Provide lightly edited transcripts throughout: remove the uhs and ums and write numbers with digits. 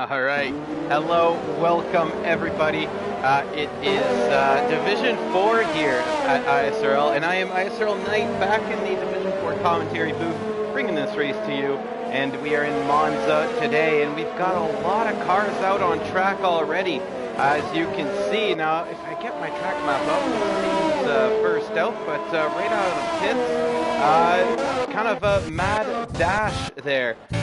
All right. Hello, welcome everybody. It is Division 4 here at ISRL, and I am ISRL Knight back in the Division 4 commentary booth, bringing this race to you. And we are in Monza today, and we've got a lot of cars out on track already, as you can see. Now, if I get my track map up, it's first out, but right out of the pits, kind of a mad dash there to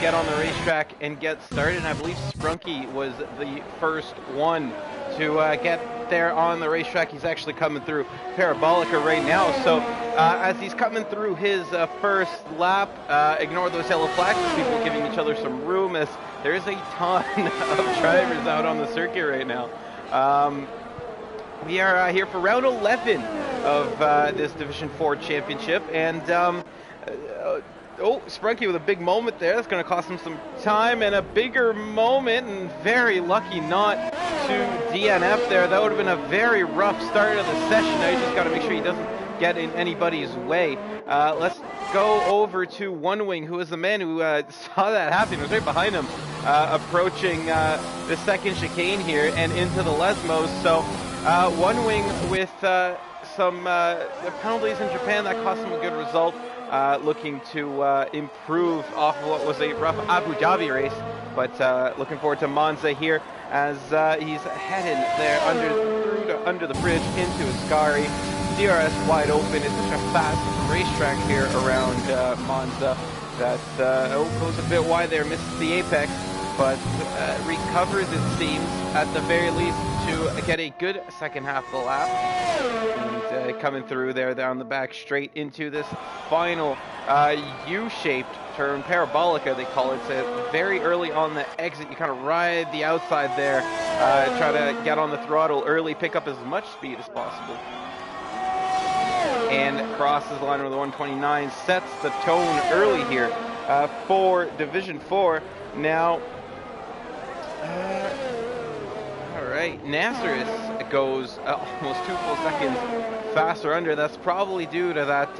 get on the racetrack and get started. And I believe Sprunky was the first one to get there on the racetrack. He's actually coming through Parabolica right now. So as he's coming through his first lap, ignore those yellow flags, people giving each other some room, as there is a ton of drivers out on the circuit right now. We are here for round 11 of this Division 4 championship, and Sprunky with a big moment there. That's going to cost him some time, and a bigger moment, and very lucky not to DNF there. That would have been a very rough start of the session. Now he's just got to make sure he doesn't get in anybody's way. Let's go over to One Wing, who was the man who saw that happen. He was right behind him, approaching the second chicane here and into the Lesmos. So One Wing with some penalties in Japan that cost him a good result. Looking to improve off of what was a rough Abu Dhabi race, but looking forward to Monza here as he's headed there under the bridge into Ascari. DRS wide open. It's such a fast racetrack here around Monza that goes a bit wide there, misses the apex, but recovers, it seems, at the very least, to get a good second half of the lap. And coming through there down the back straight into this final U-shaped turn, Parabolica they call it. So very early on the exit, you kind of ride the outside there, try to get on the throttle early, pick up as much speed as possible. And crosses the line with the 129, sets the tone early here for Division 4. Now, alright, Nazareth goes almost 2 full seconds faster under. That's probably due to that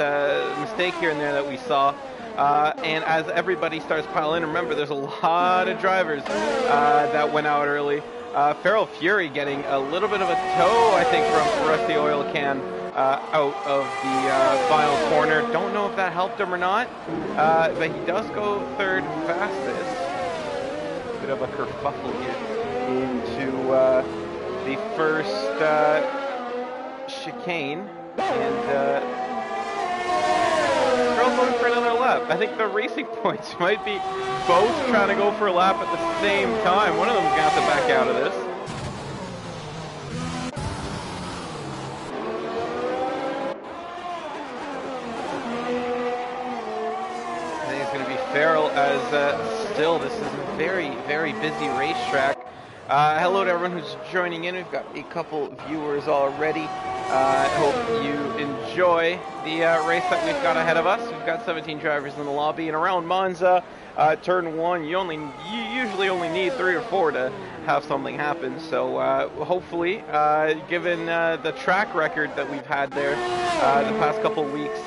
mistake here and there that we saw. And as everybody starts piling in, remember there's a lot of drivers that went out early. Feral Fury getting a little bit of a tow, I think, from Rusty Oil Can out of the final corner. Don't know if that helped him or not, but he does go third fastest. Bit of a kerfuffle here into the first chicane, and Stroll's going for another lap. I think the Racing Points might be both trying to go for a lap at the same time. One of them's going to have to back out of this. I think it's going to be Farrell, as still this is a very, very busy racetrack. Hello to everyone who's joining in. We've got a couple viewers already. I hope you enjoy the race that we've got ahead of us. We've got 17 drivers in the lobby, and around Monza, turn 1, you usually only need 3 or 4 to have something happen. So hopefully, given the track record that we've had there the past couple weeks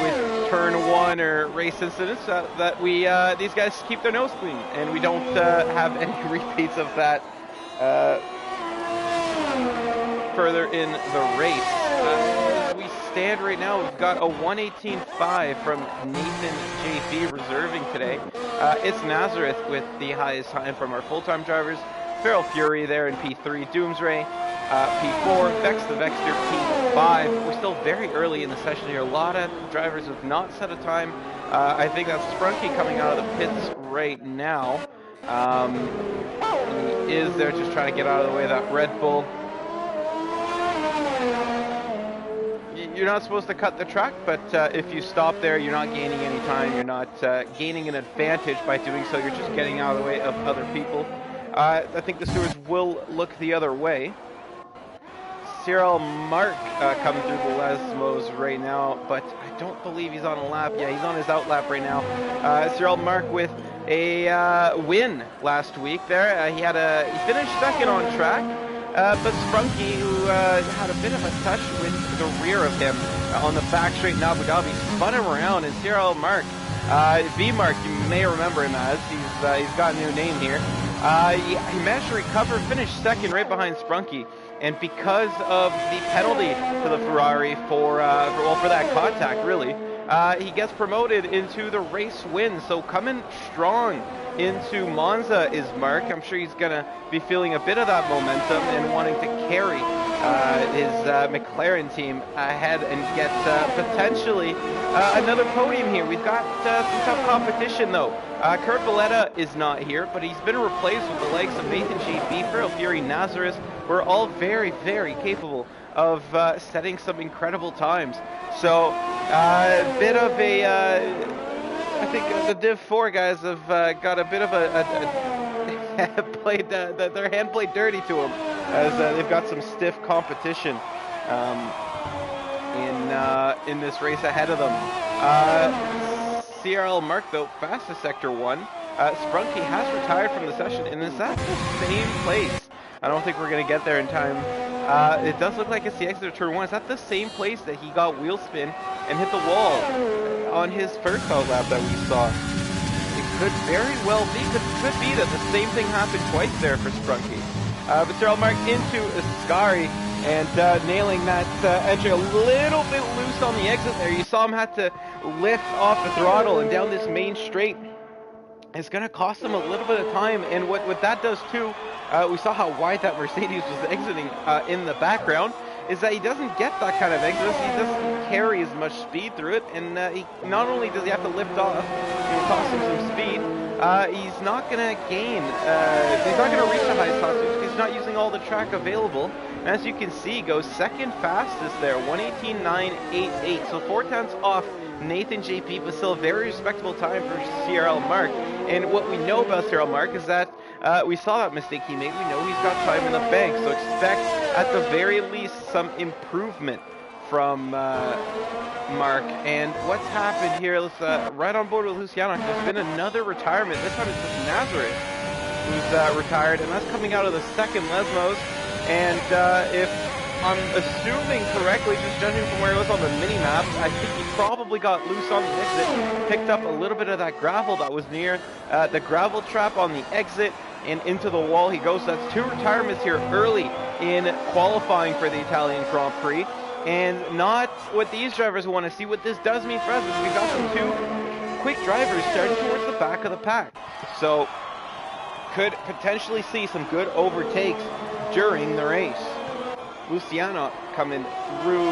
with turn 1 or race incidents, that we these guys keep their nose clean and we don't have any repeats of that further in the race. As we stand right now, we've got a 118.5 from Nathan JB reserving today. It's Nazareth with the highest time from our full-time drivers. Feral Fury there in P3, Doomsray P4, Vex the Vexter P5. We're still very early in the session here. A lot of drivers have not set a time. I think that's Sprunky coming out of the pits right now. He is there just trying to get out of the way of that Red Bull. You're not supposed to cut the track, but if you stop there, you're not gaining any time. You're not gaining an advantage by doing so. You're just getting out of the way of other people. I think the stewards will look the other way. Cyril Mark coming through the Lesmos right now, but I don't believe he's on a lap. Yeah, he's on his out lap right now. Cyril Mark with a win last week there. He finished second on track, but Sprunky, who had a bit of a touch with the rear of him on the back straight in Abu Dhabi, spun him around, and Cyril Mark V-Mark, you may remember him as. He's got a new name here. He managed to recover, finished second right behind Sprunky. And because of the penalty to the Ferrari for that contact, really, he gets promoted into the race win. So coming strong into Monza is Mark. I'm sure he's going to be feeling a bit of that momentum and wanting to carry his McLaren team ahead and get potentially another podium here. We've got some tough competition though. Kurt Valletta is not here, but he's been replaced with the likes of Nathan JB, Feral Fury, Nazareth. We're all very, very capable of setting some incredible times. So a bit of a, I think the Div 4 guys have got a bit of played their hand played dirty to them, as they've got some stiff competition in this race ahead of them. CRL Mark though, fastest Sector 1. Sprunky has retired from the session and is at the same place. I don't think we're going to get there in time. It does look like it's the exit of Turn 1. It's at the same place that he got wheel spin and hit the wall on his first outlap that we saw. It could very well be, could be that the same thing happened twice there for Sprunky. But CRL Mark into Ascari and nailing that entry a little bit loose on the exit there. You saw him had to lift off the throttle and down this main straight. It's going to cost him a little bit of time, and what that does too, we saw how wide that Mercedes was exiting in the background, is that he doesn't get that kind of exit, he doesn't carry as much speed through it, and he, not only does he have to lift off, it costs him some speed, he's not going to gain, he's not going to reach the highest top speed because he's not using all the track available. And as you can see, goes second fastest there, 1:18.988, so 4/10 off Nathan JP, but still a very respectable time for CRL Mark. And what we know about CRL Mark is that we saw that mistake he made. We know he's got time in the bank, so expect at the very least some improvement from Mark. And what's happened here, let's right on board with Luciano. There's been another retirement. This time it's with Nazareth, who's retired, and that's coming out of the second Lesmos. And if I'm assuming correctly, just judging from where it was on the mini-map, I think he probably got loose on the exit, picked up a little bit of that gravel that was near the gravel trap on the exit, and into the wall he goes. So that's two retirements here early in qualifying for the Italian Grand Prix, and not what these drivers want to see. What this does mean for us is we've got some two quick drivers starting towards the back of the pack. So could potentially see some good overtakes during the race. Luciano coming through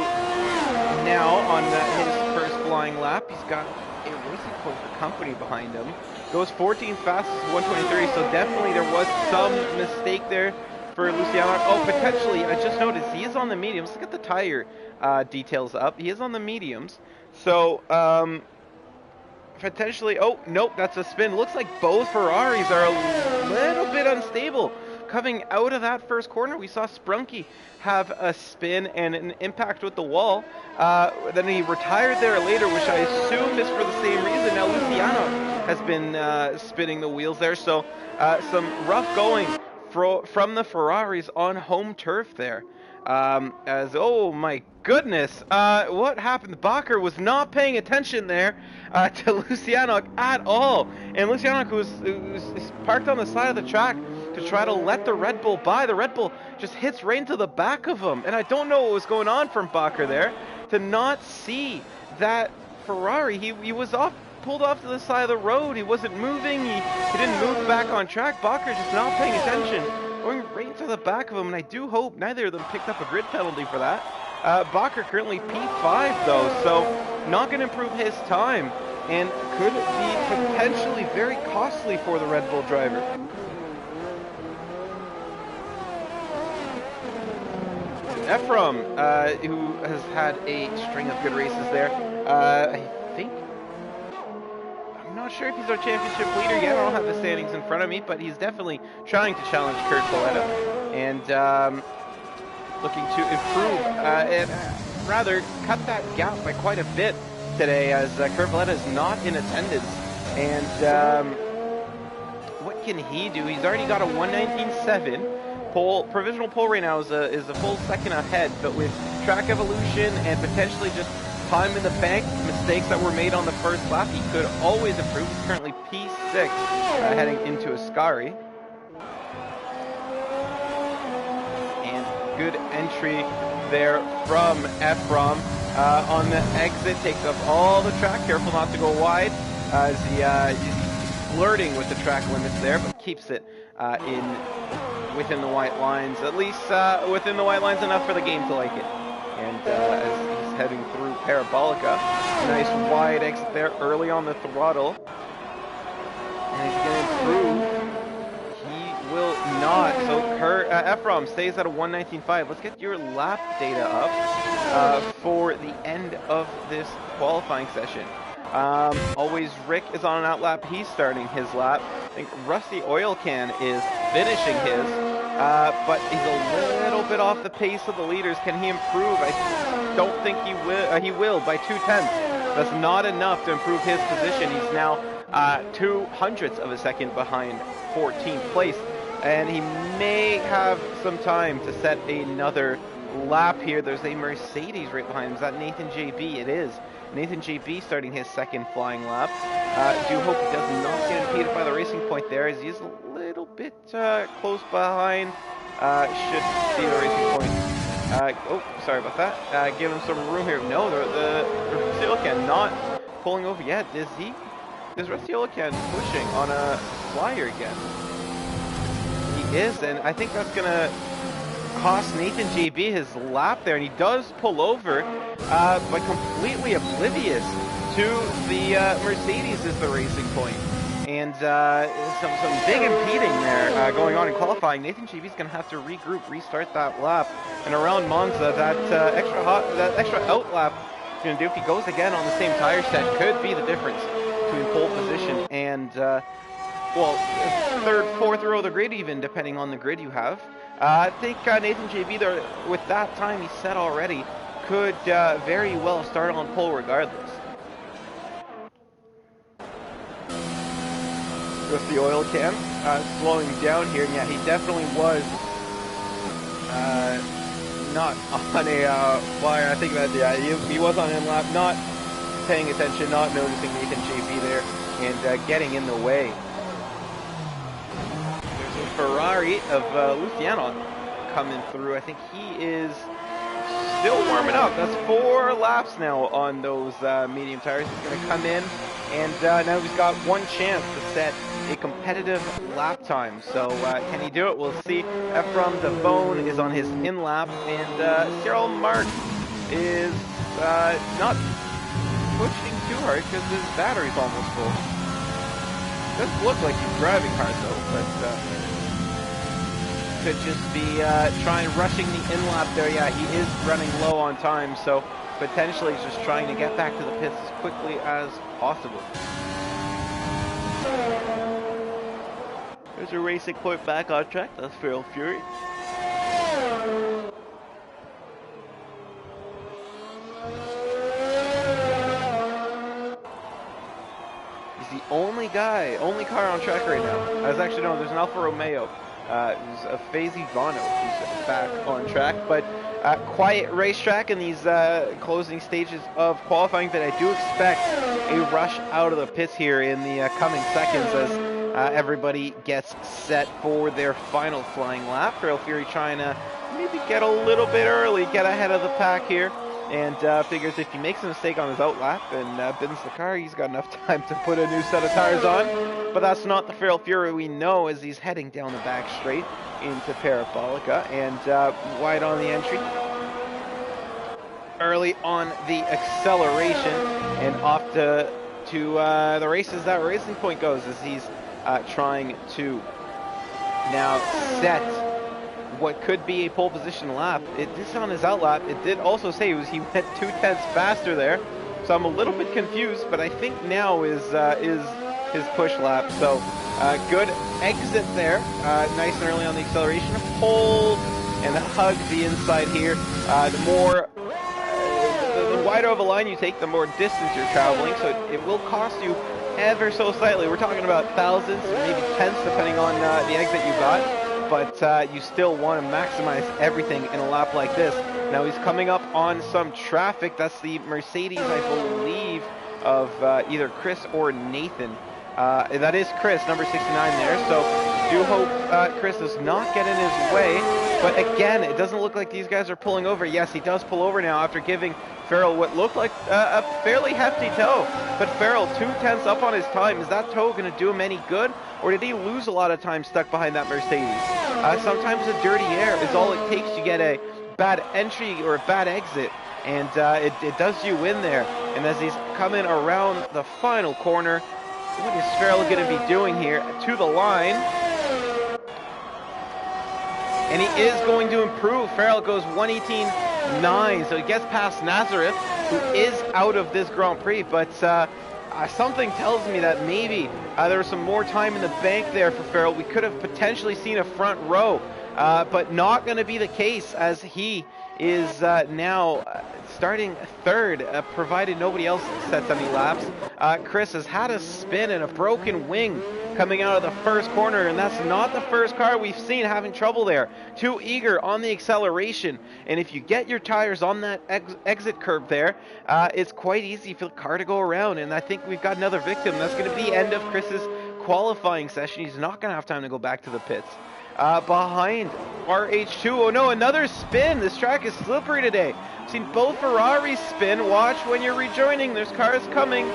now on his first flying lap. He's got a racing point for company behind him. Goes 14th fastest, 1:23, so definitely there was some mistake there for Luciano. Oh, potentially, I just noticed he is on the mediums. Look at the tire details up. He is on the mediums. So, potentially, oh, nope, that's a spin. Looks like both Ferraris are a little bit unstable. Coming out of that first corner, we saw Sprunky have a spin and an impact with the wall. Then he retired there later, which I assume is for the same reason. Now Luciano has been spinning the wheels there, so some rough going from the Ferraris on home turf there. Oh my goodness, what happened? Bacher was not paying attention there to Luciano at all. And Luciano, who was parked on the side of the track to try to let the Red Bull by. The Red Bull just hits right into the back of him. And I don't know what was going on from Bacher there to not see that Ferrari. He was pulled off to the side of the road. He wasn't moving. He didn't move back on track. Bacher just not paying attention, going right to the back of him. And I do hope neither of them picked up a grid penalty for that. Bacher currently P5 though, so not going to improve his time, and could be potentially very costly for the Red Bull driver. Ephraim, who has had a string of good races there. I think, I'm not sure if he's our championship leader yet. I don't have the standings in front of me, but he's definitely trying to challenge Kurt Valletta and looking to improve and rather cut that gap by quite a bit today, as Kurt Valletta is not in attendance. And what can he do? He's already got a 1:19.7. Provisional pole right now is a full second ahead, but with track evolution and potentially just time in the bank, mistakes that were made on the first lap, he could always improve. He's currently P6 heading into Ascari. And good entry there from Ephraim. On the exit, takes up all the track, careful not to go wide as he's flirting with the track limits there, but keeps it within the white lines, at least within the white lines enough for the game to like it. And as he's heading through Parabolica, nice wide exit there early on the throttle, and he's going to improve. He will not. So Ephraim stays at a 1:19.5. Let's get your lap data up for the end of this qualifying session. Always Rick is on an out lap. He's starting his lap. I think Rusty Oil Can is finishing his, but he's a little bit off the pace of the leaders. Can he improve? I don't think he will. He will by 0.2. That's not enough to improve his position. He's now 0.02 of a second behind 14th place, and he may have some time to set another lap here. There's a Mercedes right behind him. Is that Nathan JB? It is. Nathan JB starting his second flying lap. Do hope he does not get impeded by the racing point there, as he's a little bit close behind. Should see the racing point. Oh, sorry about that. Give him some room here. No, the Rusty Olacan not pulling over yet. Is Rusty Olacan pushing on a flyer again? He is, and I think that's going to cost Nathan JB his lap there, and he does pull over, but completely oblivious to the Mercedes is the racing point. And some big impeding there going on in qualifying. Nathan JB is going to have to regroup, restart that lap, and around Monza, that extra out lap is going to do, if he goes again on the same tire set, could be the difference between pole position and well, third, fourth row of the grid, even depending on the grid you have. I think Nathan JB there, with that time he set already, could very well start on pole regardless. Just the oil can slowing down here. Yeah, he definitely was not on a flyer. I think that he was on in lap, not paying attention, not noticing Nathan JB there, and getting in the way. Ferrari of Luciano coming through. I think he is still warming up. That's 4 laps now on those medium tires. He's going to come in, and now he's got one chance to set a competitive lap time. So can he do it? We'll see. Ephraim Devone is on his in lap, and Cyril Mark is not pushing too hard because his battery's almost full. Doesn't look like he's driving hard though, but could just be rushing the in-lap there. Yeah, he is running low on time, so potentially he's just trying to get back to the pits as quickly as possible. There's a racing point back on track. That's Feral Fury. He's the only car on track right now. There's an Alfa Romeo. There's a Faisy Vano who's back on track, but quiet racetrack in these closing stages of qualifying, but I do expect a rush out of the pits here in the coming seconds as everybody gets set for their final flying lap. Feral Fury trying to maybe get a little bit early, get ahead of the pack here, and figures if he makes a mistake on his out lap and bends the car, he's got enough time to put a new set of tires on. But that's not the Feral Fury we know as he's heading down the back straight into Parabolica, and wide on the entry. Early on the acceleration, and off to the races that racing point goes as he's trying to now set what could be a pole position lap. It is on his out lap. It did also say he went 0.2 faster there, so I'm a little bit confused, but I think now is his push lap. So good exit there, nice and early on the acceleration. Hold and hug the inside here. The wider of a line you take, the more distance you're traveling, so it will cost you ever so slightly. We're talking about thousandths or maybe tenths depending on the exit you got. but you still want to maximize everything in a lap like this. Now he's coming up on some traffic. That's the Mercedes, I believe, of either Chris or Nathan. That is Chris, number 69 there. So do hope Chris does not get in his way. But again, it doesn't look like these guys are pulling over. Yes, he does pull over now after giving Farrell what looked like a fairly hefty tow. But Farrell, 2/10 up on his time. Is that tow going to do him any good? Or did he lose a lot of time stuck behind that Mercedes? Sometimes the dirty air is all it takes to get a bad entry or a bad exit. And it does you in there. And as he's coming around the final corner, what is Farrell going to be doing here? To the line. And he is going to improve. Farrell goes 1:18.9, so he gets past Nazareth, who is out of this Grand Prix. But something tells me that maybe there was some more time in the bank there for Farrell. We could have potentially seen a front row, but not going to be the case, as he is now starting third, provided nobody else sets any laps. Chris has had a spin and a broken wing coming out of the first corner, and that's not the first car we've seen having trouble there. Too eager on the acceleration, and if you get your tires on that exit curve there, it's quite easy for the car to go around, and I think we've got another victim. That's going to be end of Chris's qualifying session. He's not going to have time to go back to the pits. Behind RH2, oh no, another spin. This track is slippery today. I've seen both Ferraris spin. Watch when you're rejoining, there's cars coming.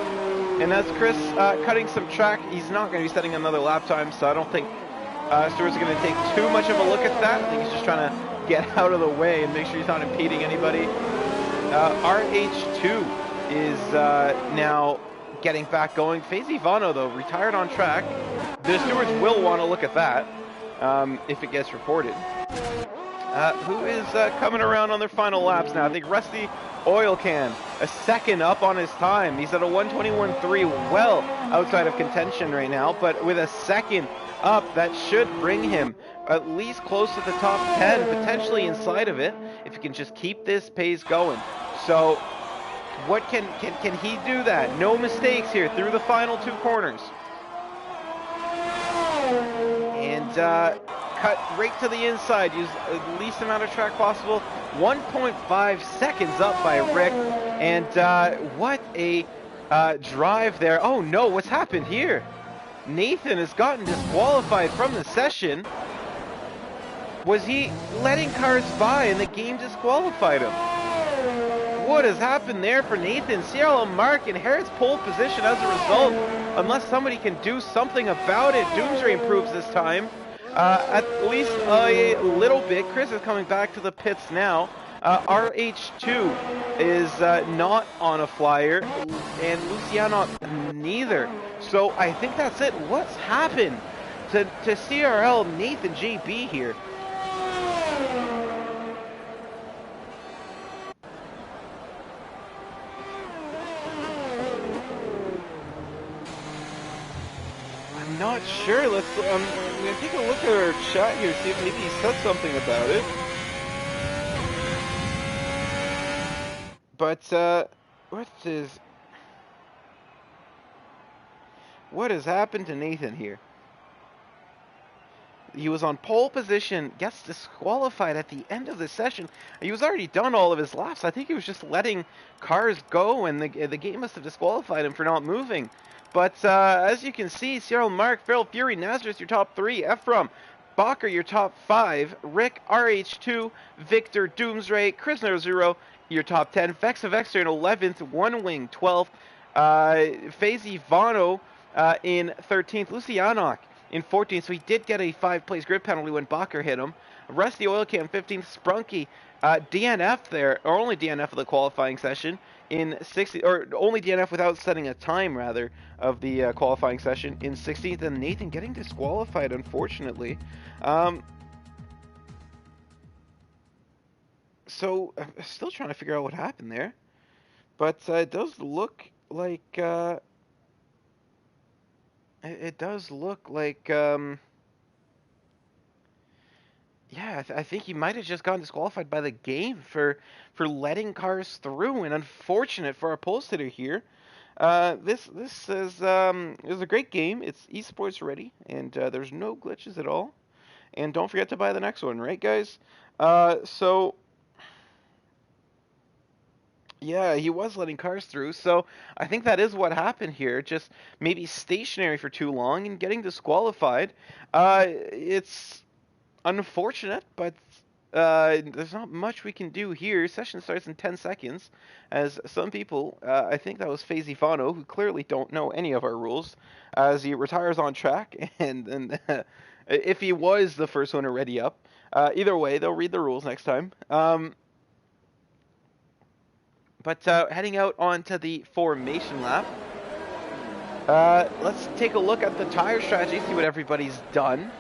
And that's Chris cutting some track. He's not going to be setting another lap time, so I don't think Stewart's going to take too much of a look at that. I think he's just trying to get out of the way and make sure he's not impeding anybody. RH2 is now getting back going. FaZe Ivano, though, retired on track. The stewards will want to look at that if it gets reported. Who is coming around on their final laps now? I think Rusty Oil Can, a second up on his time. He's at a 1:21.3, well outside of contention right now, but with a second up, that should bring him at least close to the top 10, potentially inside of it, if he can just keep this pace going. So what can he do that? No mistakes here through the final two corners. And cut right to the inside, use the least amount of track possible. 1.5 seconds up by Rick, and what a drive there. Oh no, what's happened here? Nathan has gotten disqualified from the session. Was he letting cars by and the game disqualified him? What has happened there for Nathan? ISRL Mark inherits pole position as a result, unless somebody can do something about it. Doomsray improves this time. At least a little bit. Chris is coming back to the pits now. RH2 is not on a flyer, and Luciano neither. So I think that's it. What's happened to CRL Nathan JB here? I'm not sure. Let's take a look at our chat here, see if maybe he said something about it. But what has happened to Nathan here? He was on pole position, gets disqualified at the end of the session. He was already done all of his laps. I think he was just letting cars go, and the game must have disqualified him for not moving. But as you can see, CRL Mark, Feral Fury, Nazareth, your top 3, Ephraim, Bacher, your top 5, Rick, RH2, Victor, Doomsray, Chris 0, your top 10, Vex of Extra in 11th, One Wing 12th, FaZe Ivano in 13th, Lucianok in 14th, so he did get a 5-place grid penalty when Bacher hit him. Rusty Oil Can 15th, Sprunky, DNF there, or only DNF of the qualifying session in 60th, or only DNF without setting a time rather of the qualifying session in 16th, and Nathan getting disqualified unfortunately. So I'm still trying to figure out what happened there, but it does look like yeah, I think he might have just gotten disqualified by the game for letting cars through, and unfortunate for our pole sitter here. This is a great game. It's esports ready, and there's no glitches at all. and don't forget to buy the next one, right, guys? So yeah, he was letting cars through, so I think that is what happened here. Just maybe stationary for too long and getting disqualified. It's unfortunate, but there's not much we can do here. Session starts in 10 seconds, as some people, I think that was Fazy Fano, who clearly don't know any of our rules, as he retires on track, and if he was the first one already up. Either way, they'll read the rules next time. But heading out onto the formation lap, let's take a look at the tire strategy, see what everybody's done.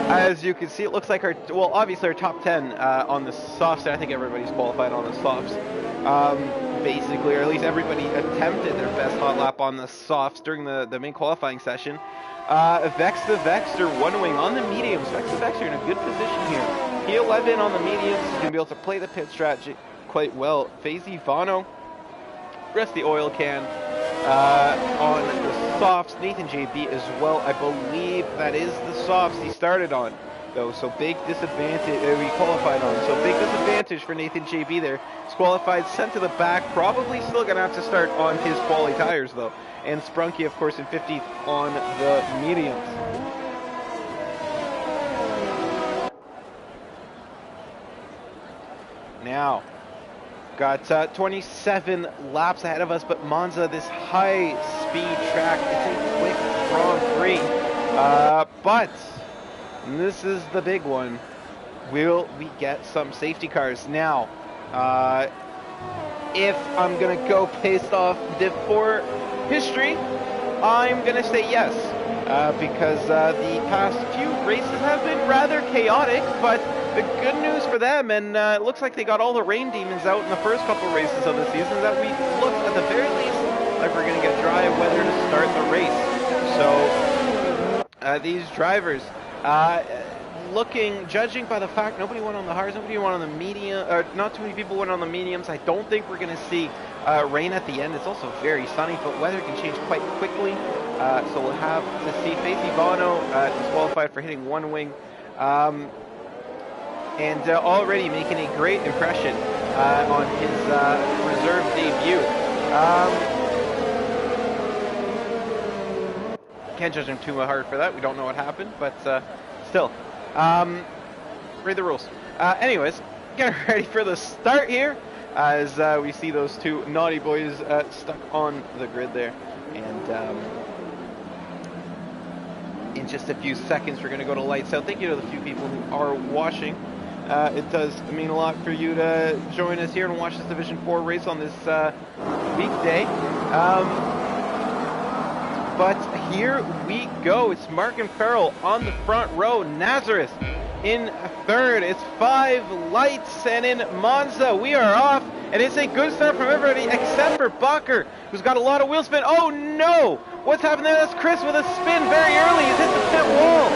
As you can see, it looks like obviously our top 10 on the softs. I think everybody's qualified on the softs. Basically, or at least everybody attempted their best hot lap on the softs during the main qualifying session. Vex the Vexter, one wing on the mediums. Vex the Vexter in a good position here. P11 on the mediums. He's going to be able to play the pit strategy quite well. Fazy Vano, rest the oil can. On the softs, Nathan JB as well. I believe that is the softs he started on, though. So big disadvantage, we qualified on. So big disadvantage for Nathan JB there. He's qualified, sent to the back. Probably still going to have to start on his quali tires, though. And Sprunky, of course, in 50th on the mediums. Now, got 27 laps ahead of us, but Monza, this high-speed track, it's a quick Grand Prix. But this is the big one. Will we get some safety cars? Now, if I'm going to go based off Div 4 history, I'm going to say yes. Because the past few races have been rather chaotic, but the good news for them, and it looks like they got all the rain demons out in the first couple races of the season, that we looked at the very least like we're going to get dry weather to start the race. So these drivers, judging by the fact nobody went on the hards, nobody went on the medium, or not too many people went on the mediums, I don't think we're going to see rain at the end. It's also very sunny, but weather can change quite quickly. So we'll have to see. Fazy Bono disqualified for hitting one wing. And already making a great impression on his reserve debut. Can't judge him too hard for that. We don't know what happened, but still. Read the rules. Anyways, getting ready for the start here, as we see those two naughty boys stuck on the grid there. And in just a few seconds, we're going to go to lights out. Thank you to the few people who are watching. It does mean a lot for you to join us here and watch this Division 4 race on this weekday. But here we go. It's Mark and Farrell on the front row. Nazareth in third. It's 5 lights, and in Monza we are off. And it's a good start from everybody except for Bacher, who's got a lot of wheel spin. Oh no! What's happened there? That's Chris with a spin very early. He's hit the pit wall.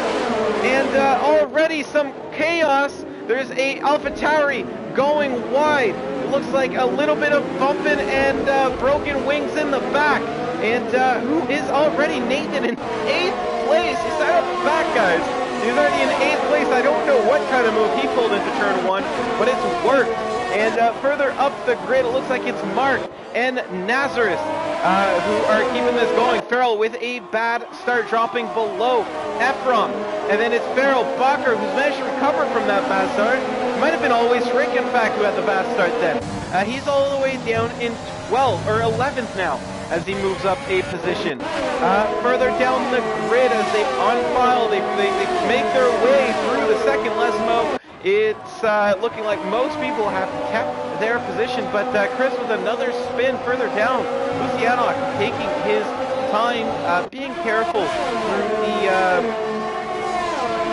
And already some chaos. There's a AlphaTauri going wide. It looks like a little bit of bumping and broken wings in the back. And who is already Nathan in 8th place? He started up the back, guys. He's already in 8th place. I don't know what kind of move he pulled into turn 1, but it's worked. And further up the grid, it looks like it's Mark and Nazareth who are keeping this going. Farrell with a bad start, dropping below Ephraim. And then it's Farrell Bacher, who's managed to recover from that bad start. Might have been always Rick, in fact, who had the bad start then. He's all the way down in 12th or 11th now as he moves up a position. Further down the grid, as they unfile, they make their way through the second Lesmo. It's looking like most people have kept their position, but Chris with another spin further down. Lucianoc taking his time, being careful through the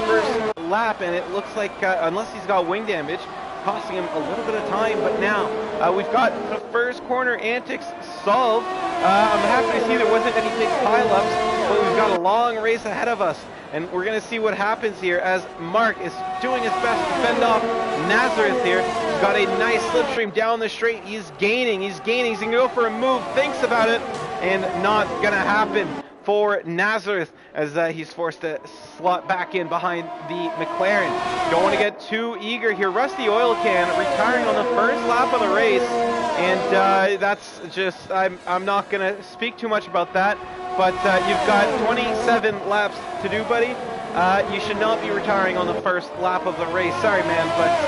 first lap, and it looks like, unless he's got wing damage, costing him a little bit of time. But now we've got the first corner antics solved. I'm happy to see there wasn't any big pile-ups, but we've got a long race ahead of us. And we're going to see what happens here as Mark is doing his best to fend off Nazareth here. He's got a nice slipstream down the straight. He's gaining. He's going to go for a move, thinks about it, and not going to happen for Nazareth as he's forced to slot back in behind the McLaren. Don't want to get too eager here. Rusty Oil Can retiring on the first lap of the race, and that's just, I'm not going to speak too much about that, but you've got 27 laps to do, buddy. You should not be retiring on the first lap of the race. Sorry, man, but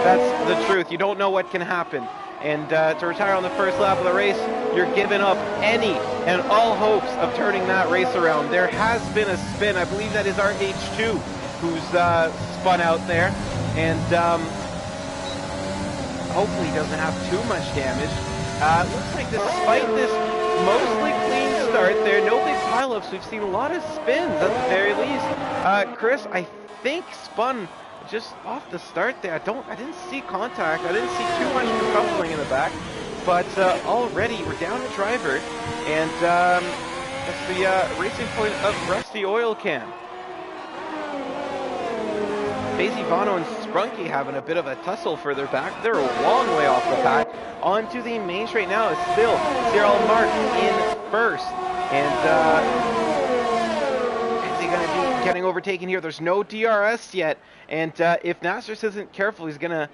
that's the truth. You don't know what can happen. And to retire on the first lap of the race, you're giving up any and all hopes of turning that race around. There has been a spin. I believe that is our H2 who's spun out there. And hopefully he doesn't have too much damage. Looks like despite this mostly clean start there, no big pileups. We've seen a lot of spins at the very least. Chris, I think spun just off the start there. I didn't see contact. I didn't see too much coupling in the back, but already we're down a driver, and that's the racing point of Rusty Oil Can. Basie Vano and Sprunky having a bit of a tussle further back. They're a long way off the pack. Onto the main straight now is still ISRL Mark in first, and going to be getting overtaken here. There's no DRS yet, and if Nazareth isn't careful, he's going to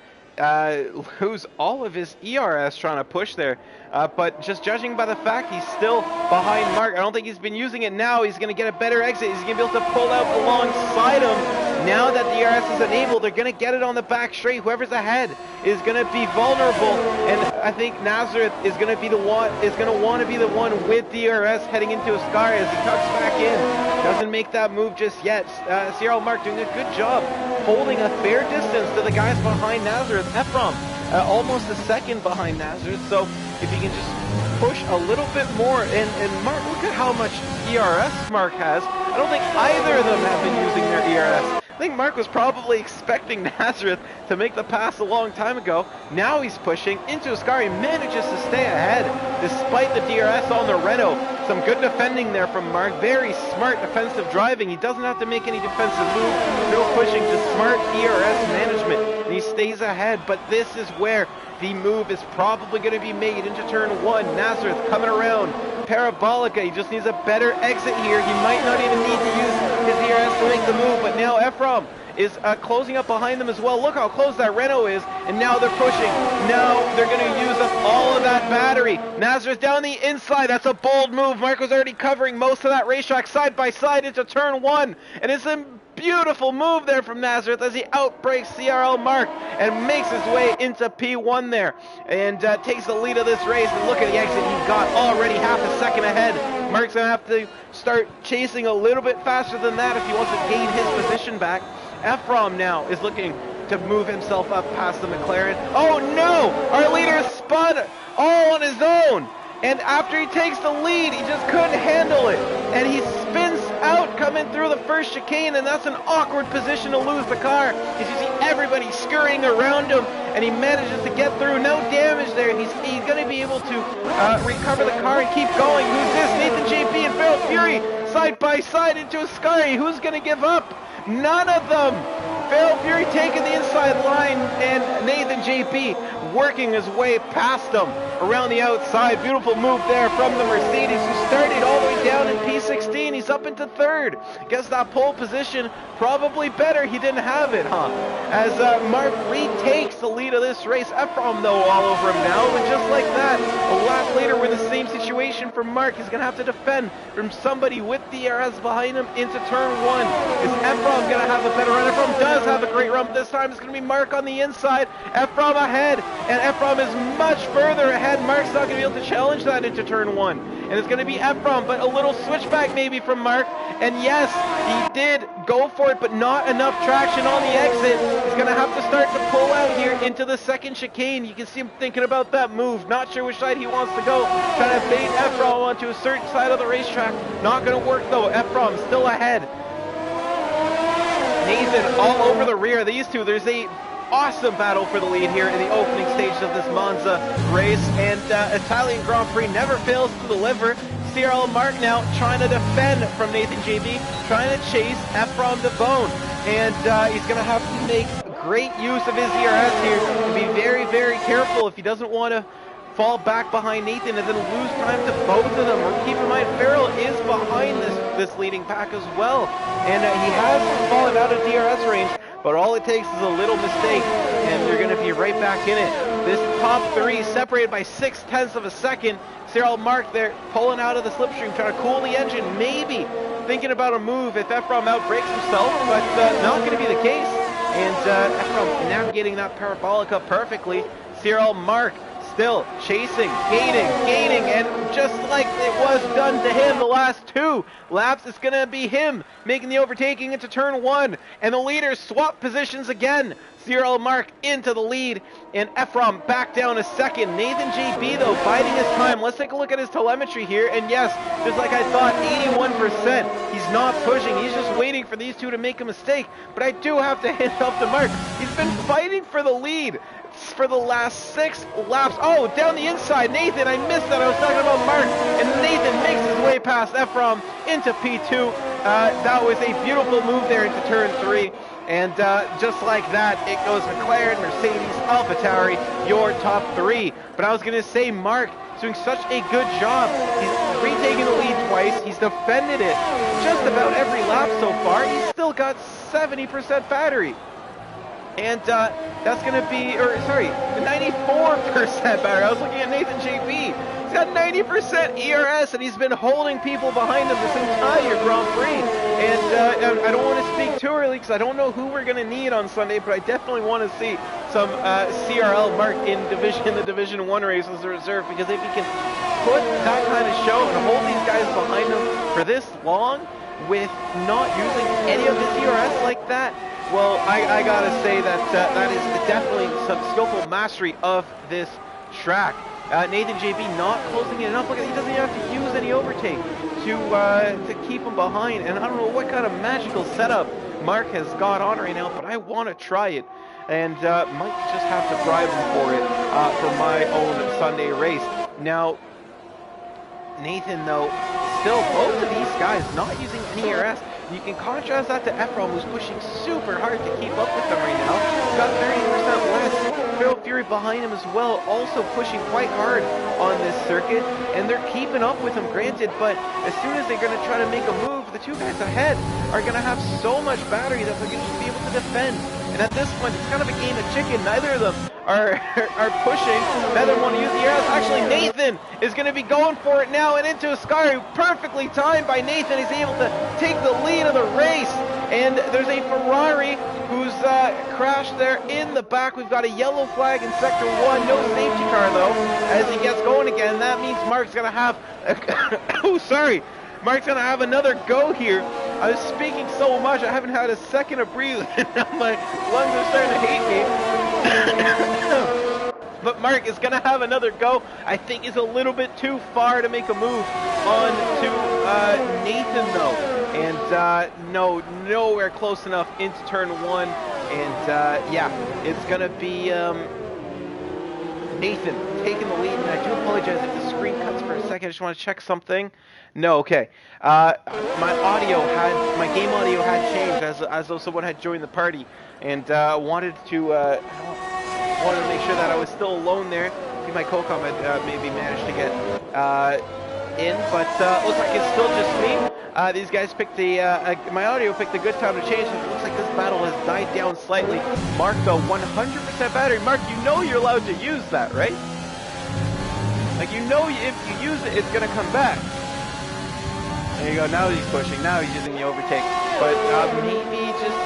lose all of his ERS trying to push there. But just judging by the fact he's still behind Mark, I don't think he's been using it now. He's going to get a better exit. He's going to be able to pull out alongside him. Now that the DRS is enabled, they're going to get it on the back straight. Whoever's ahead is going to be vulnerable, and I think Nazareth is going to be the one, is going to want to be the one with DRS heading into Ascari as he tucks back in. Doesn't make that move just yet. ISRL Mark doing a good job holding a fair distance to the guys behind Nazareth. Ephraim almost a second behind Nazareth, so if he can just push a little bit more, and Mark, look at how much ERS Mark has. I don't think either of them have been using their ERS. I think Mark was probably expecting Nazareth to make the pass a long time ago. Now he's pushing into Ascari, manages to stay ahead despite the DRS on the Renault. Some good defending there from Mark. Very smart defensive driving. He doesn't have to make any defensive move. No pushing, just smart ERS management. And he stays ahead, but this is where the move is probably going to be made into turn one. Nazareth coming around. Parabolica, he just needs a better exit here. He might not even need to use his ERS to make the move, but now Ephraim is closing up behind them as well. Look how close that Renault is, and now they're pushing. Now they're going to use up all of that battery. Nazareth down the inside. That's a bold move. Mark was already covering most of that racetrack side by side into turn one, and it's a beautiful move there from Nazareth as he outbrakes ISRL Mark and makes his way into P1 there, and takes the lead of this race. And look at the exit he's got, already half a second ahead. Mark's going to have to start chasing a little bit faster than that if he wants to gain his position back. Ephraim now is looking to move himself up past the McLaren. Oh no! Our leader spun all on his own! And after he takes the lead, he just couldn't handle it. And he spins out coming through the first chicane, and that's an awkward position to lose the car. As you see everybody scurrying around him, and he manages to get through. No damage there. He's going to be able to recover the car and keep going. Who's this? Nathan JP and Feral Fury side by side into Ascari. Who's going to give up? None of them. Feral Fury taking the inside line, and Nathan JP working his way past them around the outside. Beautiful move there from the Mercedes, who started all the way down in P16. He's up into third. Guess that pole position probably better. He didn't have it, huh? As Mark retakes the lead of this race. Ephraim, though, all over him now. And just like that, a lap later, we're in the same situation for Mark. He's going to have to defend from somebody with the DRS behind him into turn one. Is Ephraim going to have a better run? Ephraim does have a great run, but this time it's going to be Mark on the inside. Ephraim ahead, and Ephraim is much further ahead. Mark's not going to be able to challenge that into turn one. And it's going to be Ephraim, but a little switchback maybe from Mark. And yes, he did go for it, but not enough traction on the exit. He's going to have to start to pull out here into the second chicane. You can see him thinking about that move. Not sure which side he wants to go. Trying to bait Ephraim onto a certain side of the racetrack. Not going to work though. Ephraim still ahead. Nathan all over the rear. These two, there's a awesome battle for the lead here in the opening stages of this Monza race, and Italian Grand Prix never fails to deliver. CRL Mark now trying to defend from Nathan JB, trying to chase Ephraim the Bone, and he's going to have to make great use of his ERS here and be very, very careful if he doesn't want to fall back behind Nathan and then lose time to both of them. Keep in mind, Farrell is behind this leading pack as well, and he has fallen out of DRS range, but all it takes is a little mistake and they're going to be right back in it. This top three separated by 0.6 of a second. Cyril Mark there pulling out of the slipstream, trying to cool the engine, maybe thinking about a move if Ephraim outbreaks himself, but not going to be the case. And Ephraim navigating that parabolica perfectly. Cyril Mark still chasing, gaining, and just like it was done to him the last 2 laps, it's going to be him making the overtaking into turn 1, and the leaders swap positions again. Cyril Mark into the lead, and Ephraim back down a second. Nathan JB, though, biding his time. Let's take a look at his telemetry here, and yes, just like I thought, 81%. He's not pushing. He's just waiting for these two to make a mistake, but I do have to hand off to Mark. He's been fighting for the lead for the last 6 laps. Oh, down the inside, Nathan, I missed that. I was talking about Mark, and Nathan makes his way past Ephraim into P2. That was a beautiful move there into turn 3. And just like that, it goes McLaren, Mercedes, AlphaTauri, your top 3. But I was going to say, Mark is doing such a good job. He's retaking the lead twice. He's defended it just about every lap so far. He's still got 70% battery. And that's going to be, or sorry, 94% battery. I was looking at Nathan JB. He's got 90% ERS, and he's been holding people behind him this entire Grand Prix. And I don't want to speak too early because I don't know who we're going to need on Sunday, but I definitely want to see some CRL Mark in the Division 1 race as a reserve, because if he can put that kind of show and hold these guys behind him for this long with not using any of his ERS like that, well, I gotta say that that is definitely some skillful mastery of this track. Nathan JB not closing it enough. Look, he doesn't even have to use any overtake to keep him behind. And I don't know what kind of magical setup Mark has got on right now, but I want to try it, and might just have to bribe him for it for my own Sunday race. Now, Nathan, though, still both of these guys not using any ERS. You can contrast that to Ephraim, who's pushing super hard to keep up with them right now. He's got 30% less. Phil Fury behind him as well, also pushing quite hard on this circuit, and they're keeping up with him, granted, but as soon as they're going to try to make a move, the 2 guys ahead are going to have so much battery that they're going to be able to defend. And at this point, it's kind of a game of chicken. Neither of them are pushing. Neither want to use the ERS. Actually, Nathan is going to be going for it now, and into Ascari. Perfectly timed by Nathan. He's able to take the lead of the race. And there's a Ferrari who's crashed there in the back. We've got a yellow flag in Sector 1. No safety car, though, as he gets going again. That means Mark's going to have... oh, sorry. Mark's going to have another go here. I was speaking so much, I haven't had a second of breathing, and now my lungs are starting to hate me. But Mark is going to have another go. I think he's a little bit too far to make a move on to Nathan, though. And nowhere close enough into turn 1. And yeah, it's going to be Nathan taking the lead. And I do apologize if the screen cuts for a second. I just want to check something. No, okay. My game audio had changed as though someone had joined the party, and wanted to make sure that I was still alone there. I think my co-com had maybe managed to get in, but looks like it's still just me. These guys picked my audio picked a good time to change. It looks like this battle has died down slightly. Mark, though, 100% battery. Mark, you know you're allowed to use that, right? Like, you know if you use it, it's going to come back. There you go, now he's pushing, now he's using the overtake. But maybe just,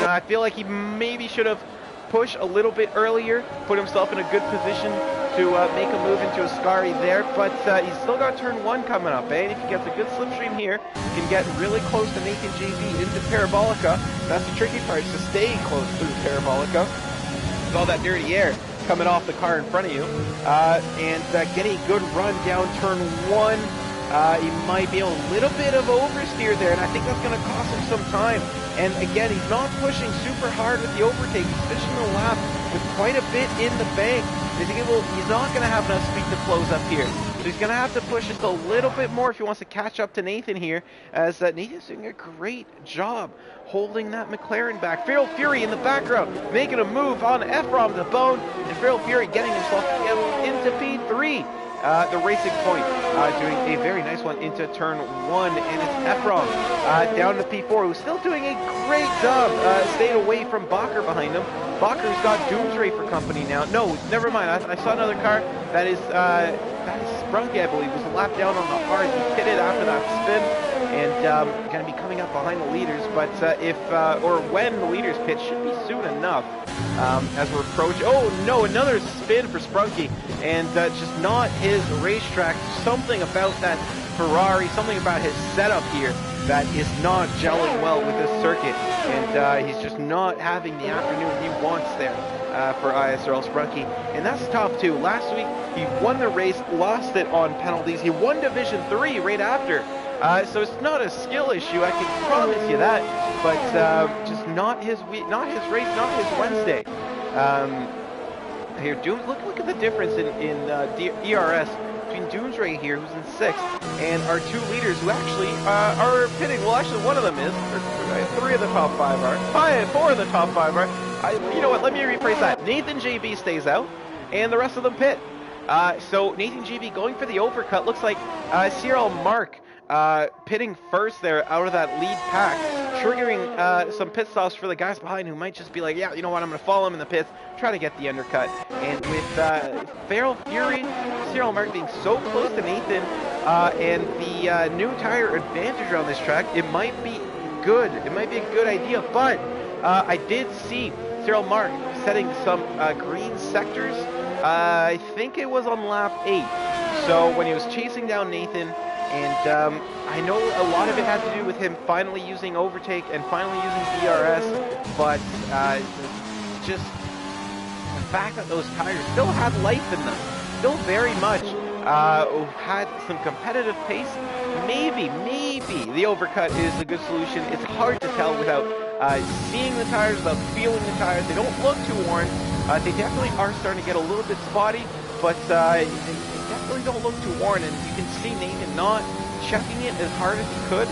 I feel like he maybe should have pushed a little bit earlier, put himself in a good position to make a move into Ascari there. But he's still got turn 1 coming up, eh? And if he gets a good slipstream here, he can get really close to Nathan JB into Parabolica. That's the tricky part, is to stay close to the Parabolica with all that dirty air coming off the car in front of you. And getting a good run down turn 1. He might be a little bit of oversteer there, and I think that's going to cost him some time. And again, he's not pushing super hard with the overtake. He's finishing the lap with quite a bit in the bank. He's not going to have enough speed to close up here. So he's going to have to push just a little bit more if he wants to catch up to Nathan here, as Nathan's doing a great job holding that McLaren back. Feral Fury in the background, making a move on Ephraim the Bone, and Feral Fury getting himself into P3. The Racing Point doing a very nice one into turn 1, and it's Ephraim down to P4, who's still doing a great job staying away from Bakker behind him. Bakker's got Doomsray for company now. No, never mind. I saw another car that is Sprunky, I believe, was a lap down on the hard. He pitted after that spin, and going to be coming up behind the leaders. But when the leaders pit, should be soon enough. As we're approaching. Oh no, another spin for Sprunky, and just not his racetrack. Something about that Ferrari, something about his setup here that is not gelling well with this circuit, and he's just not having the afternoon he wants there for ISRL Sprunky, and that's tough too. Last week he won the race, lost it on penalties. He won Division 3 right after, so it's not a skill issue, I can promise you that, but just not his race, not his Wednesday. Here, Dooms, look at the difference in ERS between Doomsray here, who's in 6th, and our 2 leaders who actually are pitting. Well, actually, one of them is. 3 of the top 5 are. 4 of the top 5 are. You know what? Let me rephrase that. Nathan JB stays out, and the rest of them pit. So Nathan JB going for the overcut. Looks like Cyril Mark pitting first there out of that lead pack, triggering some pit stops for the guys behind who might just be like, yeah, you know what, I'm going to follow him in the pits, try to get the undercut. And with Feral Fury, Cyril Mark being so close to Nathan, and the new tire advantage around this track, it might be good. It might be a good idea, but I did see Cyril Mark setting some green sectors. I think it was on lap 8. So when he was chasing down Nathan, and I know a lot of it had to do with him finally using overtake and finally using DRS, but just the fact that those tires still had life in them, still very much had some competitive pace. Maybe the overcut is a good solution. It's hard to tell without seeing the tires, without feeling the tires. They don't look too worn. They definitely are starting to get a little bit spotty, but they definitely don't look too worn, and you can see Nathan not checking it as hard as he could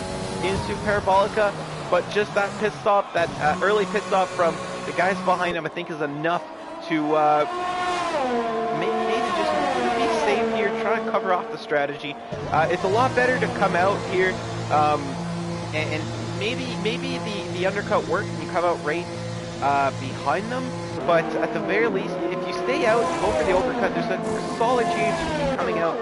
into Parabolica, but just that pit stop, that early pit stop from the guys behind him, I think is enough to maybe just be safe here, try to cover off the strategy. It's a lot better to come out here, and maybe the undercut works and you come out right behind them, but at the very least, if you stay out, you go for the overcut, there's a solid chance of you coming out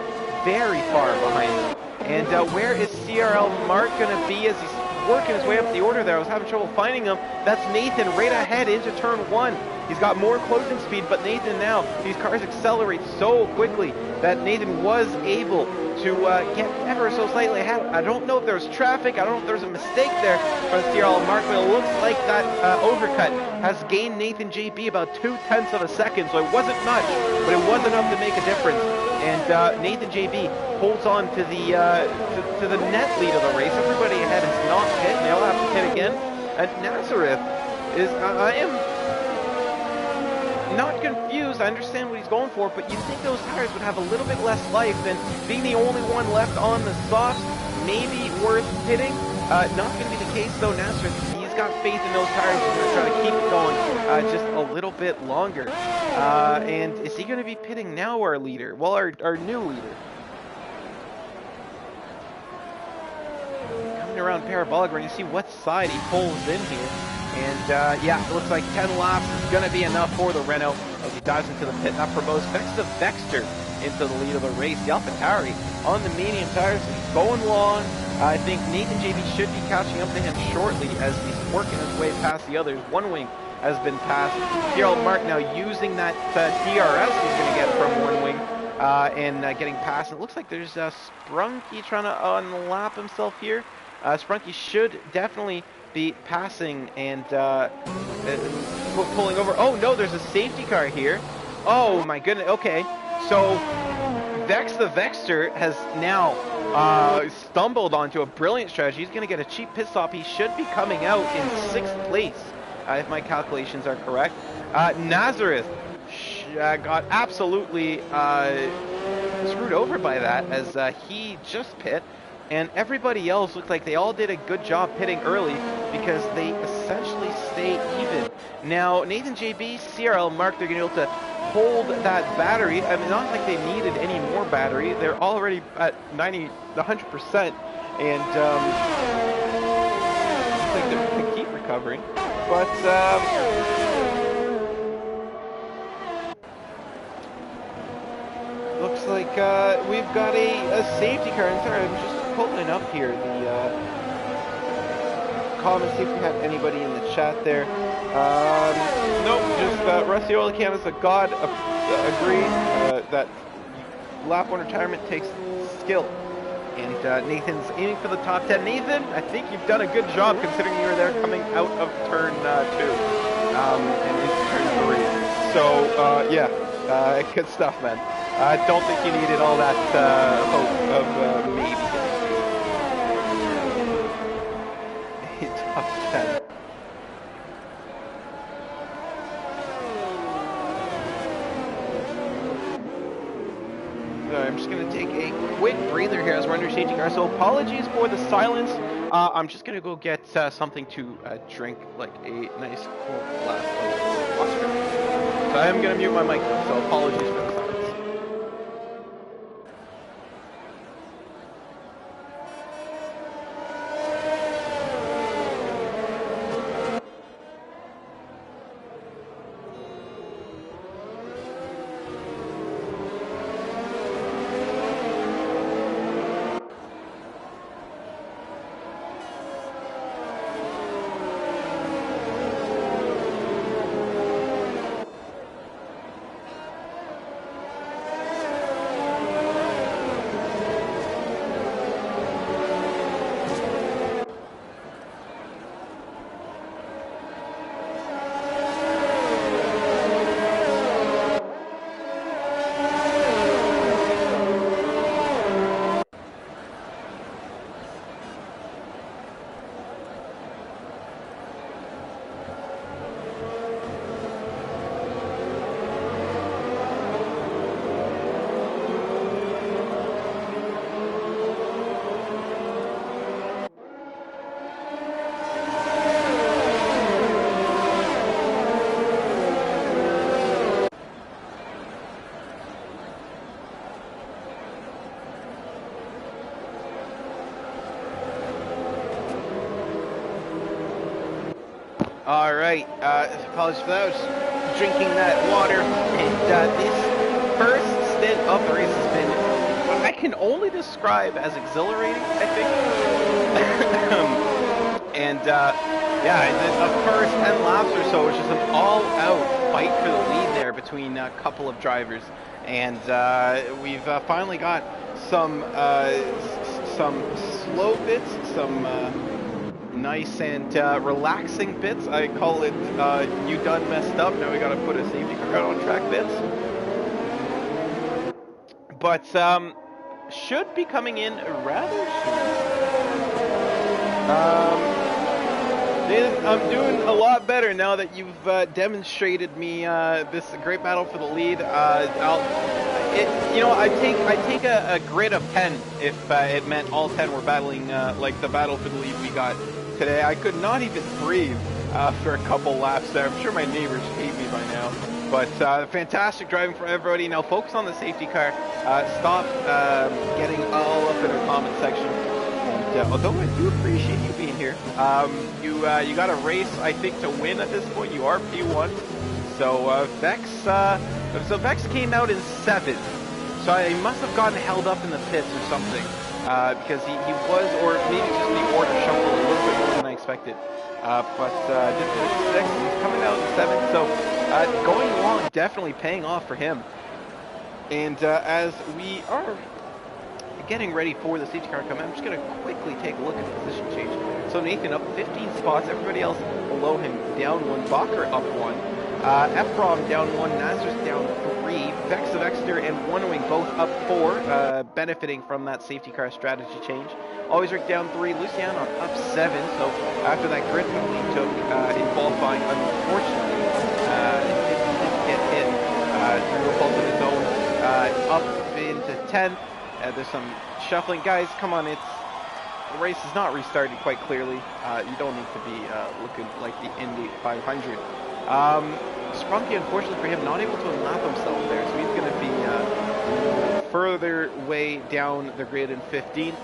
very far behind them. And where is CRL Mark going to be as he's working his way up the order there? I was having trouble finding him. That's Nathan right ahead into turn 1. He's got more closing speed, but Nathan now, these cars accelerate so quickly that Nathan was able to get ever so slightly ahead. I don't know if there was traffic, I don't know if there was a mistake there for the CRL Mark, but it looks like that overcut has gained Nathan JB about 0.2 of a second, so it wasn't much, but it was enough to make a difference. And Nathan JB holds on to the net lead of the race. Everybody ahead has not hit, and they'll have to hit again. And Nazareth is, I am not confused. I understand what he's going for, but you'd think those tires would have a little bit less life, and being the only one left on the softs, maybe worth hitting. Not going to be the case though. Nazareth, he's got faith in those tires. He's going to try to keep it going just a little bit longer. And is he going to be pitting now, our leader? Well, our new leader. Coming around Parabolic, we're going to see what side he pulls in here. And yeah, it looks like 10 laps is going to be enough for the Renault as he dives into the pit. That promotes Vex the Vexter into the lead of the race. The AlphaTauri on the medium tires, he's going long. I think Nathan JB should be catching up to him shortly as he's working his way past the others. One wing has been passed. Cyril Mark now using that DRS he's going to get from one wing and getting past. It looks like there's Sprunky trying to unlap himself here. Sprunky should definitely be passing and pulling over. Oh no, there's a safety car here. Oh my goodness. Okay, so Vex the Vexter has now stumbled onto a brilliant strategy. He's going to get a cheap pit stop. He should be coming out in 6th place, if my calculations are correct. Nazareth got absolutely screwed over by that as he just pit, and everybody else looked like they all did a good job pitting early because they essentially stay even. Now, Nathan JB, CRL Mark, they're going to be able to hold that battery. I mean, not like they needed any more battery. They're already at 100%, and looks like they're going to keep recovering. But looks like we've got a safety car. And sorry, I'm just pulling up here the comments, see if we have anybody in the chat there. Nope, just Rusty Oil Canvas, a god agreed that lap 1 retirement takes skill. And Nathan's aiming for the top 10. Nathan, I think you've done a good job considering you were there coming out of turn 2 and into turn 3. So, yeah, good stuff, man. I don't think you needed all that hope of maybe getting a top 10. I'm just going to take a quick breather here as we're under safety car, so apologies for the silence. I'm just going to go get something to drink, like a nice cool glass of Oscar. So I am going to mute my mic, so apologies for the silence. Alright, apologies for that. I was just drinking that water, and this first stint of the race has been what I can only describe as exhilarating, I think. And yeah, the first 10 laps or so was just an all-out fight for the lead there between a couple of drivers. And we've finally got some slow bits, some nice and relaxing bits. I call it you done messed up, now we gotta put a safety car out on track bits. But should be coming in rather soon. I'm doing a lot better now that you've demonstrated me this great battle for the lead. I take a grid of 10 if it meant all 10 were battling like the battle for the lead we got today. I could not even breathe for a couple laps there. I'm sure my neighbors hate me by now. But fantastic driving for everybody. Now focus on the safety car. Stop getting all up in our comment section. And although I do appreciate you being here, you got a race I think to win at this point. You are P1. So Vex came out in 7th. So he must have gotten held up in the pits or something. Because he was, or maybe just the order shuffled a little bit more than I expected. But did finish 6th, he's coming out in 7th, so going along, definitely paying off for him. And as we are getting ready for the safety car to come in, I'm just going to quickly take a look at the position change. So Nathan up 15 spots, everybody else below him down 1, Bacher up 1. Ephraim down 1, Nazareth down 3, Vexter and One Wing both up 4, benefiting from that safety car strategy change. Always Rick down 3, Luciano up 7, so after that grid penalty he took in qualifying, unfortunately, it didn't get hit through a fault of his own, up into 10th. There's some shuffling. Guys, come on, the race is not restarted quite clearly. You don't need to be looking like the Indy 500. Sprunky, unfortunately for him, not able to unlap himself there, so he's going to be further way down the grid in 15th.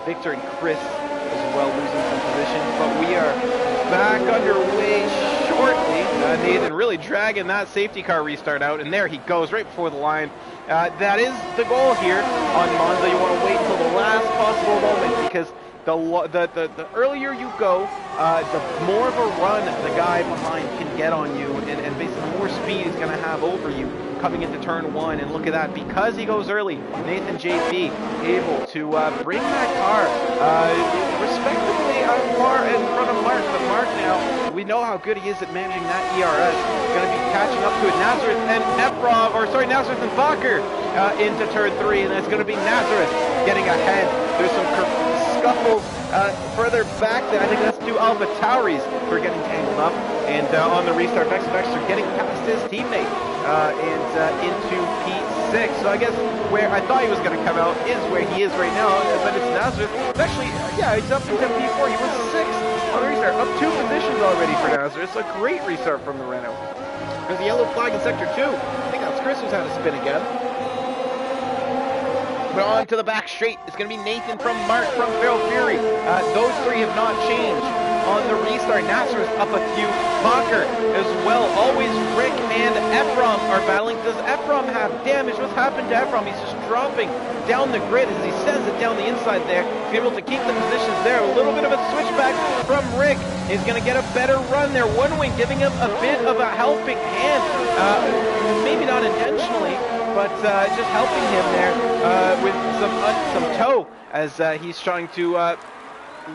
Victor and Chris as well losing some positions, but we are back underway shortly. Nathan really dragging that safety car restart out, and there he goes right before the line. That is the goal here on Monza. You want to wait until the last possible moment, because the earlier you go, the more of a run the guy behind can get on you, and basically more speed he's going to have over you coming into turn 1. And look at that, because he goes early, Nathan JP able to bring that car respectively far in front of Mark. But Mark now, we know how good he is at managing that ERS. He's going to be catching up to it. Nazareth and Nazareth and Bacher into turn 3, and that's going to be Nazareth getting ahead. There's some scuffles further back there. I think that's two Alpha Tauris who are getting tangled up. And on the restart, Vexter getting past his teammate and into P6. So I guess where I thought he was going to come out is where he is right now, but it's Nazareth. Actually, yeah, he's up to P4. He was 6th on the restart, up 2 positions already for Nazareth. It's a great restart from the Renault. There's a yellow flag in sector 2. I think that's Chris who's had a spin again. But on to the back straight. It's going to be Nathan from Mark from Feral Fury. Those 3 have not changed on the restart. Nazareth up a few. Bacher as well. Always Rick and Ephraim are battling. Does Ephraim have damage? What's happened to Ephraim? He's just dropping down the grid as he sends it down the inside there. He's able to keep the positions there. A little bit of a switchback from Rick. He's going to get a better run there. One Wing giving him a bit of a helping hand. Maybe not intentionally, but just helping him there with some toe as he's trying to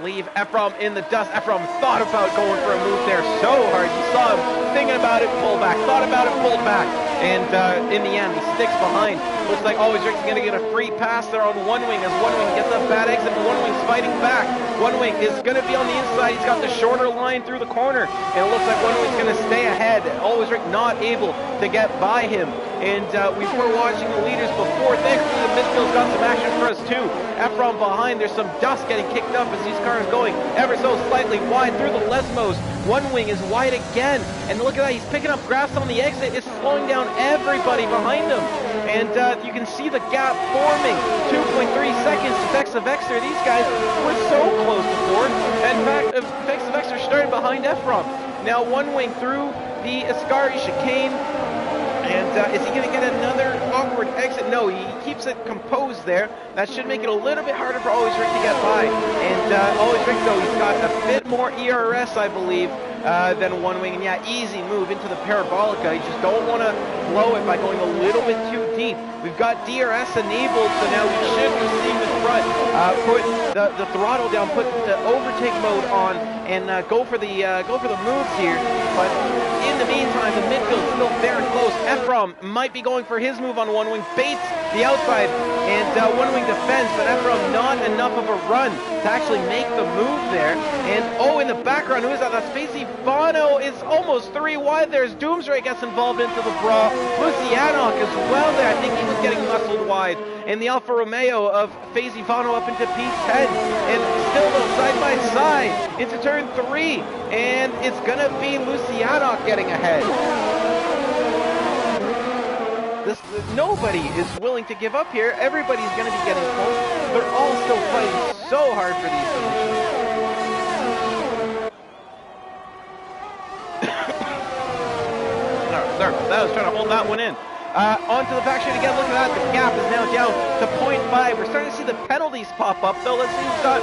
leave Ephraim in the dust. Ephraim thought about going for a move there so hard. You saw him thinking about it, pulled back, thought about it, pulled back, and in the end he sticks behind. Looks like always Rick's going to get a free pass there on One Wing as One Wing gets a bad exit, but One Wing's fighting back. One Wing is going to be on the inside. He's got the shorter line through the corner, and it looks like One Wing's going to stay ahead. Always Rick not able to get by him. And we were watching the leaders before. Thankfully, the midfield's got some action for us too. Ephraim behind. There's some dust getting kicked up as these cars going ever so slightly wide through the Lesmos. One Wing is wide again. And look at that. He's picking up grass on the exit. It's slowing down everybody behind him. And you can see the gap forming. 2.3 seconds to Vexter. These guys were so close before. In fact, Vexter started behind Ephraim. Now One Wing through the Ascari chicane. And is he going to get another awkward exit? No, he keeps it composed there. That should make it a little bit harder for Always Rick to get by. And Always Rick, though, he's got a bit more ERS, I believe, than One Wing. And yeah, easy move into the Parabolica. You just don't want to blow it by going a little bit too deep. We've got DRS enabled, so now we should receive the front. Put the throttle down, put the overtake mode on, and go for the moves here. But in the meantime, the midfield's still very close. Ephraim might be going for his move on One Wing, baits the outside, and One Wing defends, but Ephraim not enough of a run to actually make the move there. And oh, in the background, who is that? That's Fazy Bono is almost 3 wide. There's Doomsray gets involved into the brawl. Luciano as well there. I think he was getting muscled wide. And the Alfa Romeo of Fazy Bono up into P10. And still though, side by side into turn 3. And it's going to be Luciano getting ahead. Nobody is willing to give up here. Everybody's going to be getting close. They're all still fighting so hard for these positions. Sorry about that. I was trying to hold that one in. Onto the back straight again. Look at that. The gap is now down to 0.5. We're starting to see the penalties pop up, though. Let's see who's got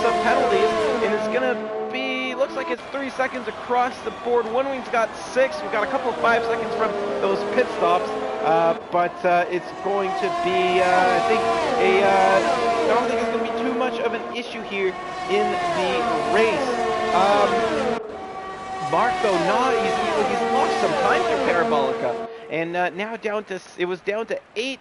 some penalties. And it's going to be, looks like it's 3 seconds across the board. One Wing's got 6. We've got a couple of 5 seconds from those pit stops. But it's going to be, I don't think it's going to be too much of an issue here in the race. Mark, though, he's lost some time through Parabolica. And now it was down to 8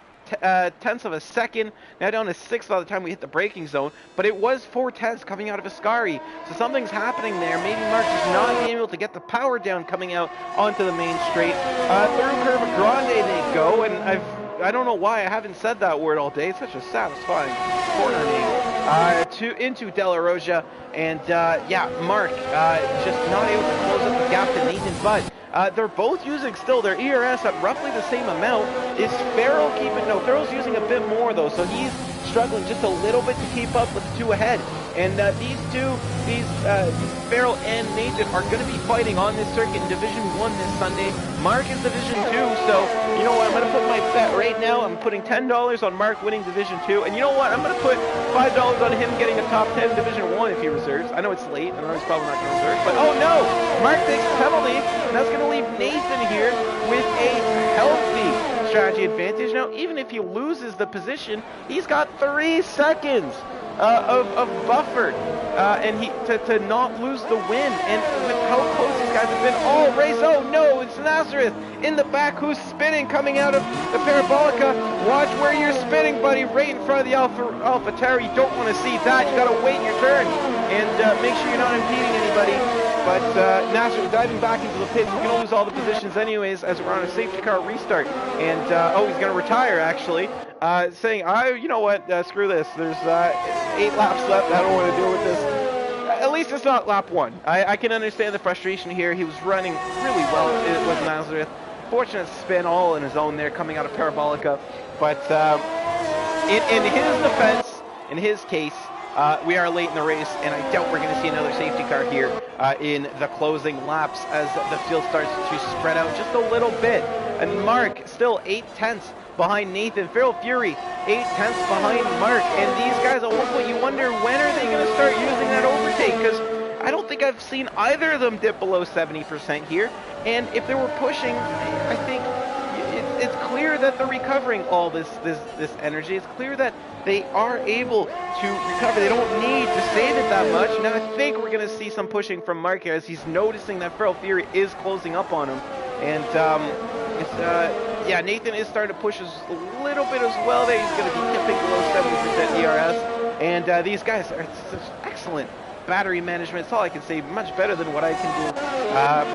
tenths of a second, now down to 6 by the time we hit the braking zone, but it was 4 tenths coming out of Ascari, so something's happening there. Maybe Mark just not being able to get the power down coming out onto the main straight. Through Curva Grande they go, and I don't know why I haven't said that word all day. It's such a satisfying corner name. Into De La Roja, and yeah, Mark just not able to close up the gap to Nathan Budd. They're both using still their ERS at roughly the same amount. Is Farrell keeping? No, Farrell's using a bit more though, so he's struggling just a little bit to keep up with the two ahead. And these Farrell and Nathan are going to be fighting on this circuit in Division 1 this Sunday. Mark is Division 2, so you know what? I'm going to put my bet right now. I'm putting $10 on Mark winning Division 2, and you know what? I'm going to put $5 on him getting a top 10 Division 1 if he reserves. I know it's late, I know he's probably not going to reserve, but oh no! Mark takes a penalty, and that's going to leave Nathan here with a healthy strategy advantage. Now, even if he loses the position, he's got 3 seconds of buffer, and to not lose the win. And with how close these guys have been all race. Oh no, it's Nazareth in the back who's spinning coming out of the Parabolica. Watch where you're spinning, buddy, right in front of the AlphaTauri. You don't want to see that. You got to wait your turn and make sure you're not impeding anybody. But Nazareth diving back into the pits. We're going to lose all the positions anyways as we're on a safety car restart. And oh, he's going to retire actually. Saying, you know what, screw this. There's 8 laps left. I don't want to deal with this. At least it's not lap 1. I can understand the frustration here. He was running really well with Nazareth. Fortunate spin all in his own there coming out of Parabolica. But in his defense, in his case, we are late in the race, and I doubt we're going to see another safety car here in the closing laps as the field starts to spread out just a little bit. And Mark still 8 tenths behind Nathan. Feral Fury 8 tenths behind Mark. And these guys, at one point you wonder, when are they going to start using that overtake? Because I don't think I've seen either of them dip below 70% here. And if they were pushing, I think it's clear that they're recovering all this energy. It's clear that they are able to recover. They don't need to save it that much. Now I think we're going to see some pushing from Mark here as he's noticing that Feral Fury is closing up on him. And yeah, Nathan is starting to push a little bit as well there. He's going to be tipping below 70% ERS. And these guys are such excellent battery management. It's all I can say, much better than what I can do.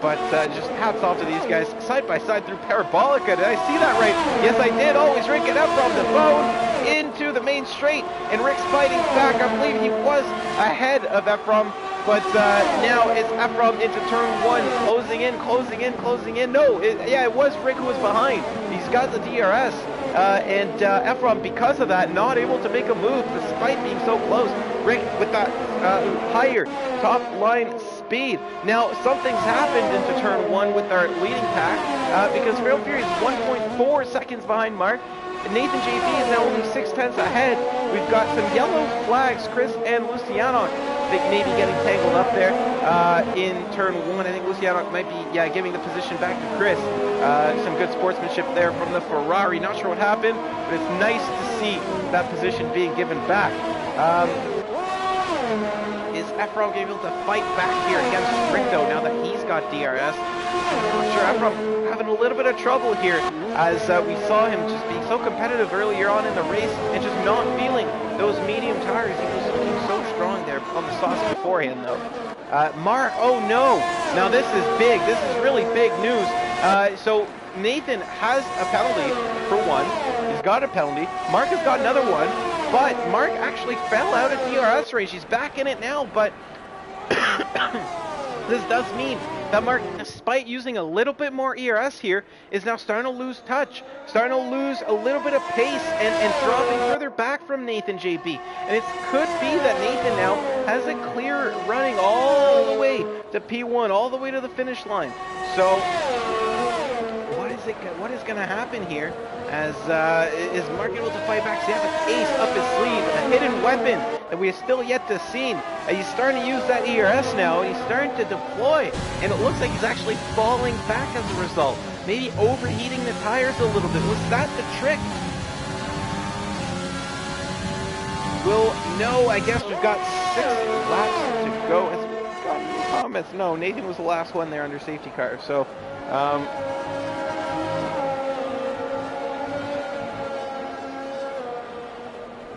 But just hats off to these guys. Side by side through Parabolica. Did I see that right? Yes, I did. Oh, he's Rick it up from the bone into the main straight. And Rick's fighting back. I believe he was ahead of Ephraim. But now it's Ephraim into turn 1, closing in, closing in, closing in. No, yeah, it was Rick who was behind. He's got the DRS. And Ephraim, because of that, not able to make a move despite being so close. Rick with that higher top line speed. Now, something's happened into turn 1 with our leading pack because Feral Fury is 1.4 seconds behind Mark. Nathan JP is now only 6 tenths ahead. We've got some yellow flags. Chris and Luciano, I think, maybe getting tangled up there in turn 1. I think Luciano might be, giving the position back to Chris. Some good sportsmanship there from the Ferrari. Not sure what happened, but it's nice to see that position being given back. Is Ephraim able to fight back here against Rico now that he's got DRS? I'm sure Ephraim having a little bit of trouble here as we saw him just being so competitive earlier on in the race and just not feeling those medium tires. He was looking so strong there on the sauce beforehand though. Mark, oh no! Now this is big. This is really big news. So Nathan has a penalty for 1. He's got a penalty. Mark has got another one. But Mark actually fell out of DRS range. He's back in it now, but this does mean that Mark, despite using a little bit more ERS here, is now starting to lose touch, starting to lose a little bit of pace and dropping further back from Nathan JB. And it could be that Nathan now has a clear running all the way to P1, all the way to the finish line. So what is going to happen here? As is Mark able to fight back? So he has an ace up his sleeve, a hidden weapon that we have still yet to see. He's starting to use that ERS now, and he's starting to deploy, and it looks like he's actually falling back as a result. Maybe overheating the tires a little bit. Was that the trick? We'll know. I guess we've got 6 laps to go. As we've got a new comments. No, Nathan was the last one there under safety car. So,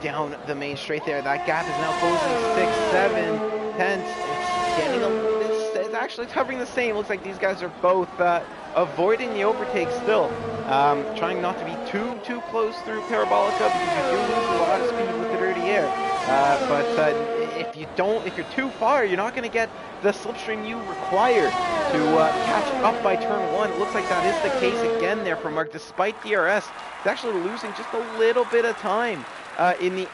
down the main straight there. That gap is now closing 6, 7 tenths. It's getting it's actually covering the same. Looks like these guys are both avoiding the overtake still. Trying not to be too close through Parabolica because you do lose a lot of speed with the dirty air. But if you're too far, you're not going to get the slipstream you require to catch up by turn 1. It looks like that is the case again there for Mark, despite DRS. He's actually losing just a little bit of time in the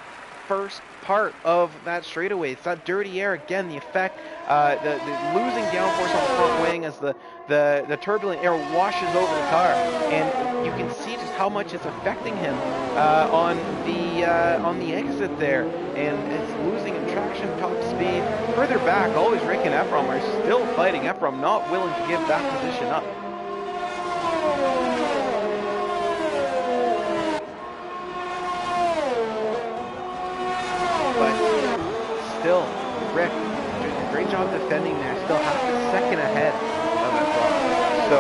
first part of that straightaway. It's that dirty air again, the effect, the losing downforce on the front wing as the turbulent air washes over the car, and you can see just how much it's affecting him on the exit there, and it's losing in traction, top speed. Further back, always Rick and Ephraim are still fighting. Ephraim not willing to give that position up. Still, Rick doing a great job defending there. Still half a second ahead of Ephraim. So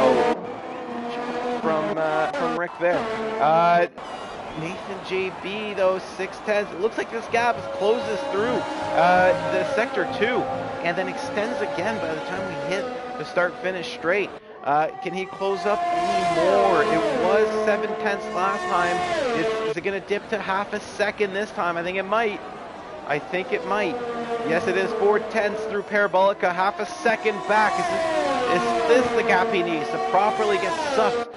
from Rick there. Nathan JB though 6/10. It looks like this gap closes through the sector 2 and then extends again by the time we hit the start-finish straight. Can he close up any more? It was 7/10 last time. Is it going to dip to half a second this time? I think it might. Yes, it is 4/10 through Parabolica, half a second back. Is this the gap he needs to properly get sucked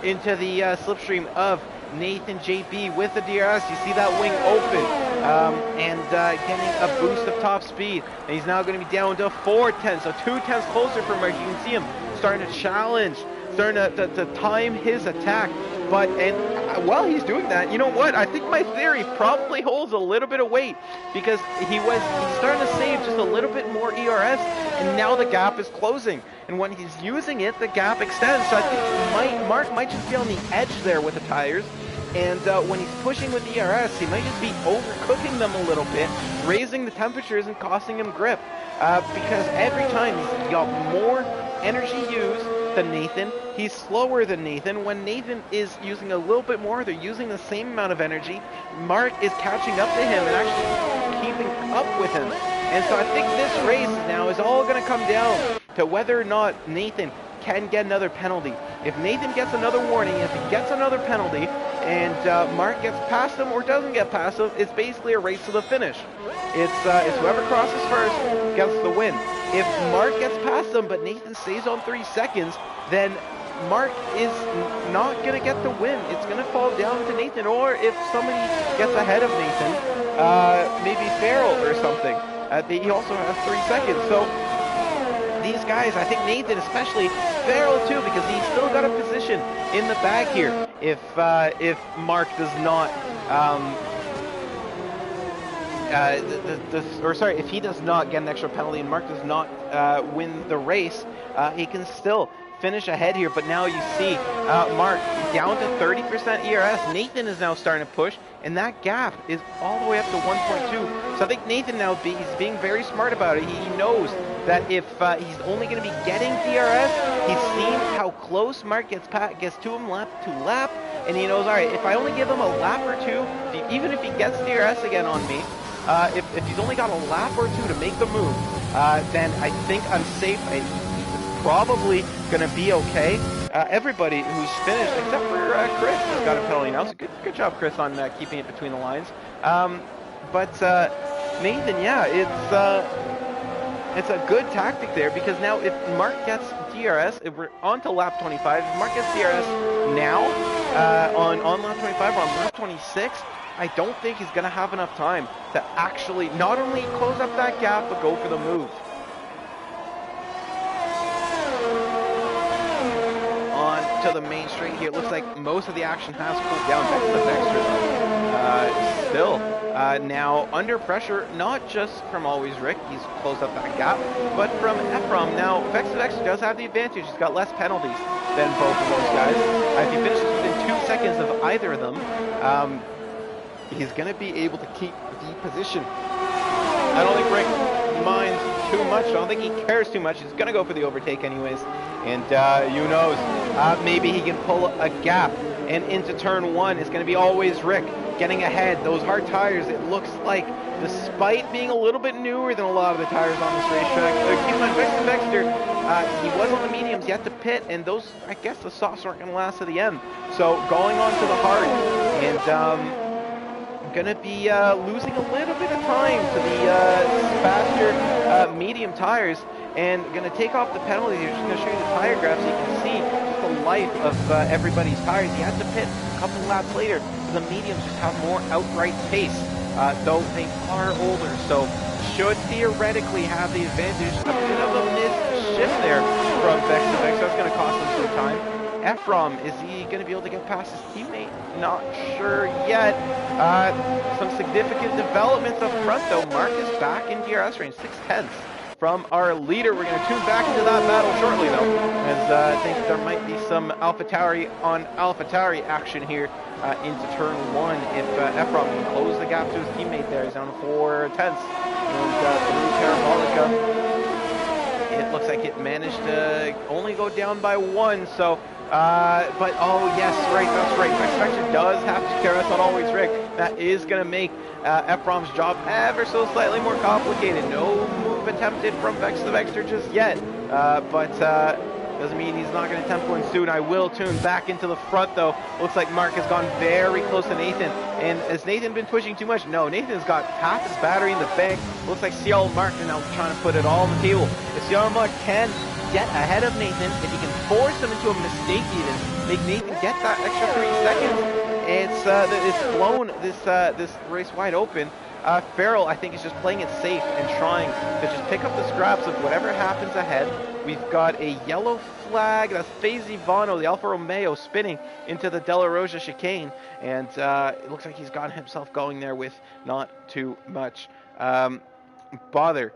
into the slipstream of Nathan JB with the DRS? You see that wing open and getting a boost of top speed. And he's now going to be down to 4/10, so 2/10 closer for Mark. You can see him starting to challenge, starting to time his attack. But while he's doing that, you know what? I think my theory probably holds a little bit of weight because he's starting to save just a little bit more ERS, and now the gap is closing. And when he's using it, the gap extends. So I think Mark might just be on the edge there with the tires. And when he's pushing with ERS, he might just be overcooking them a little bit, raising the temperatures and costing him grip. Because every time he's got more energy used than Nathan, he's slower than Nathan. When Nathan is using a little bit more, they're using the same amount of energy. Mark is catching up to him and actually keeping up with him. And so I think this race now is all going to come down to whether or not Nathan can get another penalty. If Nathan gets another warning, if he gets another penalty, and Mark gets past him or doesn't get past him, it's basically a race to the finish. It's whoever crosses first gets the win. If Mark gets past him but Nathan stays on 3 seconds, then Mark is not going to get the win. It's going to fall down to Nathan, or if somebody gets ahead of Nathan, maybe Farrell or something. He also has 3 seconds. So these guys, I think Nathan especially, Farrell too, because he's still got a position in the bag here if Mark does not if he does not get an extra penalty and Mark does not win the race, he can still finish ahead here. But now you see Mark down to 30% ERS. Nathan is now starting to push, and that gap is all the way up to 1.2. So I think Nathan now he's being very smart about it. He knows that if he's only going to be getting DRS, he's seen how close Mark gets to him lap to lap, and he knows, all right, if I only give him a lap or two, even if he gets DRS again on me, if he's only got a lap or two to make the move, then I think I'm safe. He's probably going to be okay. Everybody who's finished, except for Chris, has got a penalty now. So good job, Chris, on keeping it between the lines. But Nathan, yeah, it's a good tactic there, because now if Mark gets DRS, if we're on to lap 25, if Mark gets DRS now on lap 25 or on lap 26, I don't think he's going to have enough time to actually not only close up that gap, but go for the move. On to the main straight here. It looks like most of the action has cooled down. Back to the Vexter, still now under pressure, not just from always Rick, he's closed up that gap, but from Ephraim. Now Vexter does have the advantage. He's got less penalties than both of those guys. If he finishes within 2 seconds of either of them, he's going to be able to keep the position. I don't think Rick minds too much. I don't think he cares too much. He's going to go for the overtake anyways. And who knows, maybe he can pull a gap. And into turn 1 is going to be always Rick getting ahead. Those hard tires, it looks like, despite being a little bit newer than a lot of the tires on this racetrack. Keep in mind, Vexter, he was on the mediums yet to pit, and those, I guess the softs aren't going to last to the end. So going on to the hard, and going to be losing a little bit of time to the faster medium tires, and going to take off the penalties. Here, just going to show you the tire graph so you can see just the life of everybody's tires. He had to pit a couple laps later. The mediums just have more outright pace, though they are older, so should theoretically have the advantage. A bit of a mid-shift there from Vex. That's going to cost him some time. Ephraim, is he going to be able to get past his teammate? Not sure yet. Some significant developments up front, though. Marcus back in DRS range, 6/10 from our leader. We're going to tune back into that battle shortly, though, as I think there might be some AlphaTauri on AlphaTauri action here into turn 1. If Ephraim can close the gap to his teammate there, he's down to 4/10. And through Parabolica, it looks like it managed to only go down by 1, so but oh yes, right, that's right. Vexter does have to carry us on always Rick. That is going to make Ephraim's job ever so slightly more complicated. No move attempted from Vexter just yet, but doesn't mean he's not going to attempt one soon. I will tune back into the front, though. Looks like Mark has gone very close to Nathan. And has Nathan been pushing too much? No, Nathan's got half his battery in the bank. Looks like CL Mark are now trying to put it all on the table. If CL Mark can get ahead of Nathan, if he can force him into a mistake even, make Nathan get that extra 3 seconds, it's blown this race wide open. Farrell, I think, is just playing it safe and trying to just pick up the scraps of whatever happens ahead. We've got a yellow flag. That's Faisy Vano, the Alfa Romeo, spinning into the Della Rosa chicane. And it looks like he's got himself going there with not too much bother.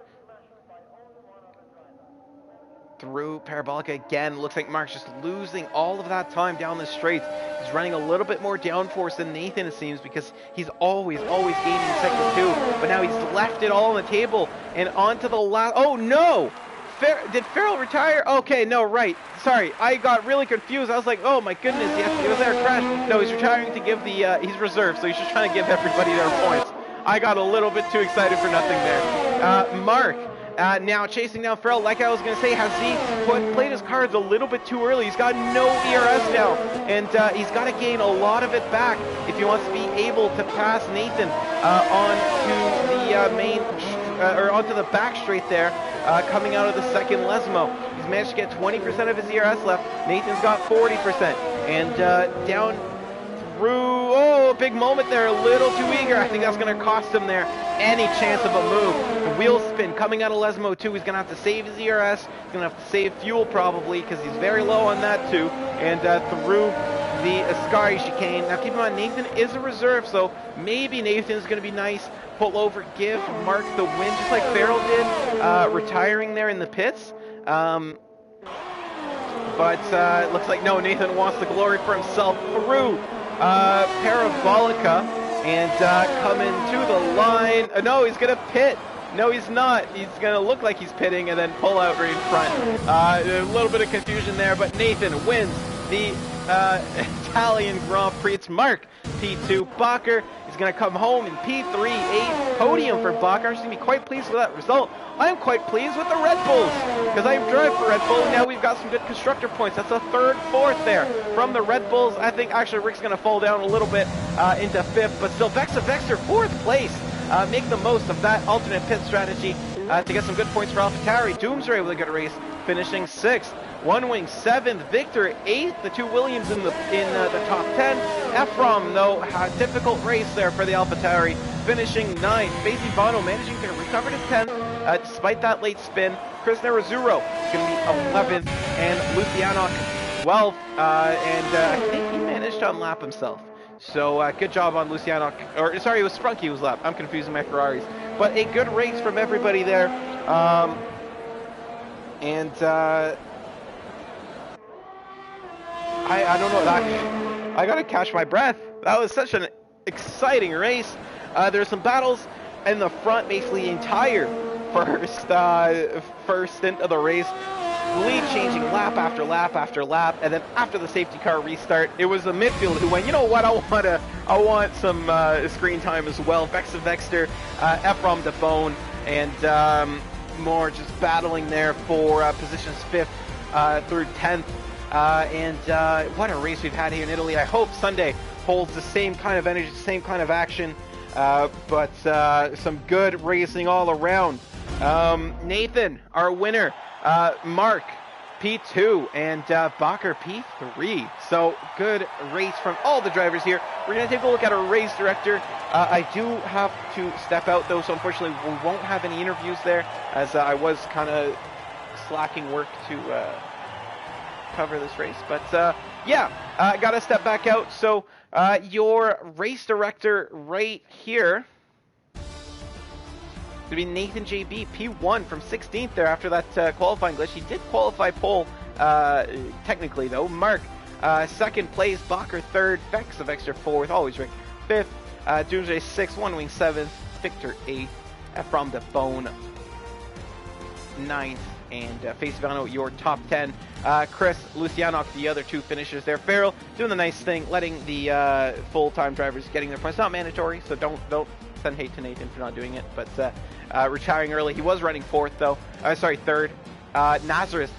Through Parabolica again. Looks like Mark's just losing all of that time down the straight. He's running a little bit more downforce than Nathan, it seems, because he's always gaining sector 2. But now he's left it all on the table and onto the last. Oh no! Did Farrell retire? Okay, no, right. Sorry, I got really confused. I was like, oh my goodness, yes, was there a crash? No, he's retiring to give the, he's reserved, so he's just trying to give everybody their points. I got a little bit too excited for nothing there. Mark. Now chasing down Farrell, like I was going to say, has he played his cards a little bit too early? He's got no ERS now, and he's got to gain a lot of it back if he wants to be able to pass Nathan onto the main, or onto the back straight there, coming out of the second Lesmo. He's managed to get 20% of his ERS left. Nathan's got 40%, and down through, oh, a big moment there, a little too eager. I think that's going to cost him there any chance of a move. The wheel spin coming out of Lesmo too. He's going to have to save his ERS. He's going to have to save fuel probably because he's very low on that too. And through the Ascari chicane. Now keep in mind, Nathan is a reserve, so maybe Nathan's going to be nice. Pull over, give Mark the win, just like Farrell did, retiring there in the pits. But it looks like, no, Nathan wants the glory for himself through Parabolica, and coming to the line. No, he's gonna pit. No, he's not. He's gonna look like he's pitting and then pull out right in front. A little bit of confusion there, but Nathan wins the Italian Grand Prix. It's Mark P2. Bacher is gonna come home in P3. A podium for Bacher. I'm just gonna be quite pleased with that result. I'm quite pleased with the Red Bulls because I drive for Red Bull. Now we've got some good constructor points. That's a third, fourth there from the Red Bulls. I think actually Rick's going to fall down a little bit into fifth, but still Vexter, fourth place. Make the most of that alternate pit strategy to get some good points for AlphaTauri. Doomsray with a good race, finishing sixth. One Wing 7th, Victor 8th, the two Williams in the top 10. Ephraim, though, had a difficult race there for the AlphaTauri, finishing 9th. Faisy Bono managing to recover to 10th despite that late spin. Chris Nerazzurro is going to be 11th, and Luciano 12th, and I think he managed to unlap himself. So good job on Luciano, or sorry, it was Sprunky who was lap. I'm confusing my Ferraris. But a good race from everybody there. I don't know, I gotta catch my breath. That was such an exciting race. There's some battles in the front, basically the entire first stint of the race. Lead changing lap after lap after lap, and then after the safety car restart, it was the midfield who went, you know what, I want some screen time as well. Vexter, Ephraim DeBone, and more just battling there for positions 5th through 10th. And what a race we've had here in Italy. I hope Sunday holds the same kind of energy, same kind of action, but some good racing all around. Nathan, our winner. Mark, P2, and Bacher, P3. So, good race from all the drivers here. We're going to take a look at our race director. I do have to step out, though, so unfortunately we won't have any interviews there, as I was kind of slacking work to cover this race. But, yeah, I got to step back out. So, your race director right here to be Nathan JB, P1 from 16th there after that qualifying glitch. He did qualify pole, technically though. Mark, 2nd place. Bacher 3rd. Vexter 4th, always ranked 5th. Doomsday 6th. One Wing 7th. Victor 8th. Ephraim DeBone 9th. And Face Vano, your top 10. Chris, Lucianok, the other 2 finishers there. Farrell doing the nice thing, letting the full-time drivers getting their points. Not mandatory, so don't send hate to Nathan for not doing it, but retiring early. He was running 4th though. Sorry, 3rd. Nazareth,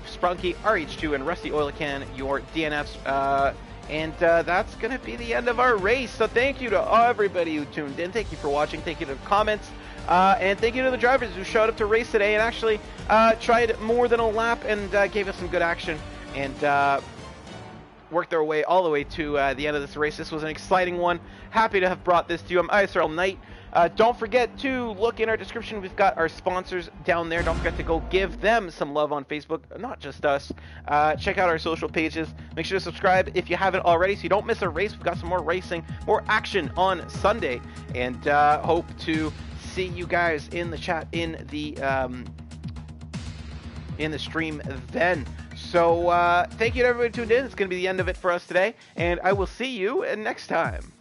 Sprunky, RH2, and Rusty Oil Can, your DNFs. And that's going to be the end of our race. So thank you to everybody who tuned in. Thank you for watching. Thank you to the comments. And thank you to the drivers who showed up to race today and actually tried more than a lap and gave us some good action and worked their way all the way to the end of this race. This was an exciting one. Happy to have brought this to you. I'm ISRL Knight. Don't forget to look in our description. We've got our sponsors down there. Don't forget to go give them some love on Facebook, not just us. Check out our social pages. Make sure to subscribe if you haven't already so you don't miss a race. We've got some more racing, more action on Sunday, and hope to see you guys in the chat in the stream then. So thank you to everybody who tuned in. It's going to be the end of it for us today, and I will see you next time.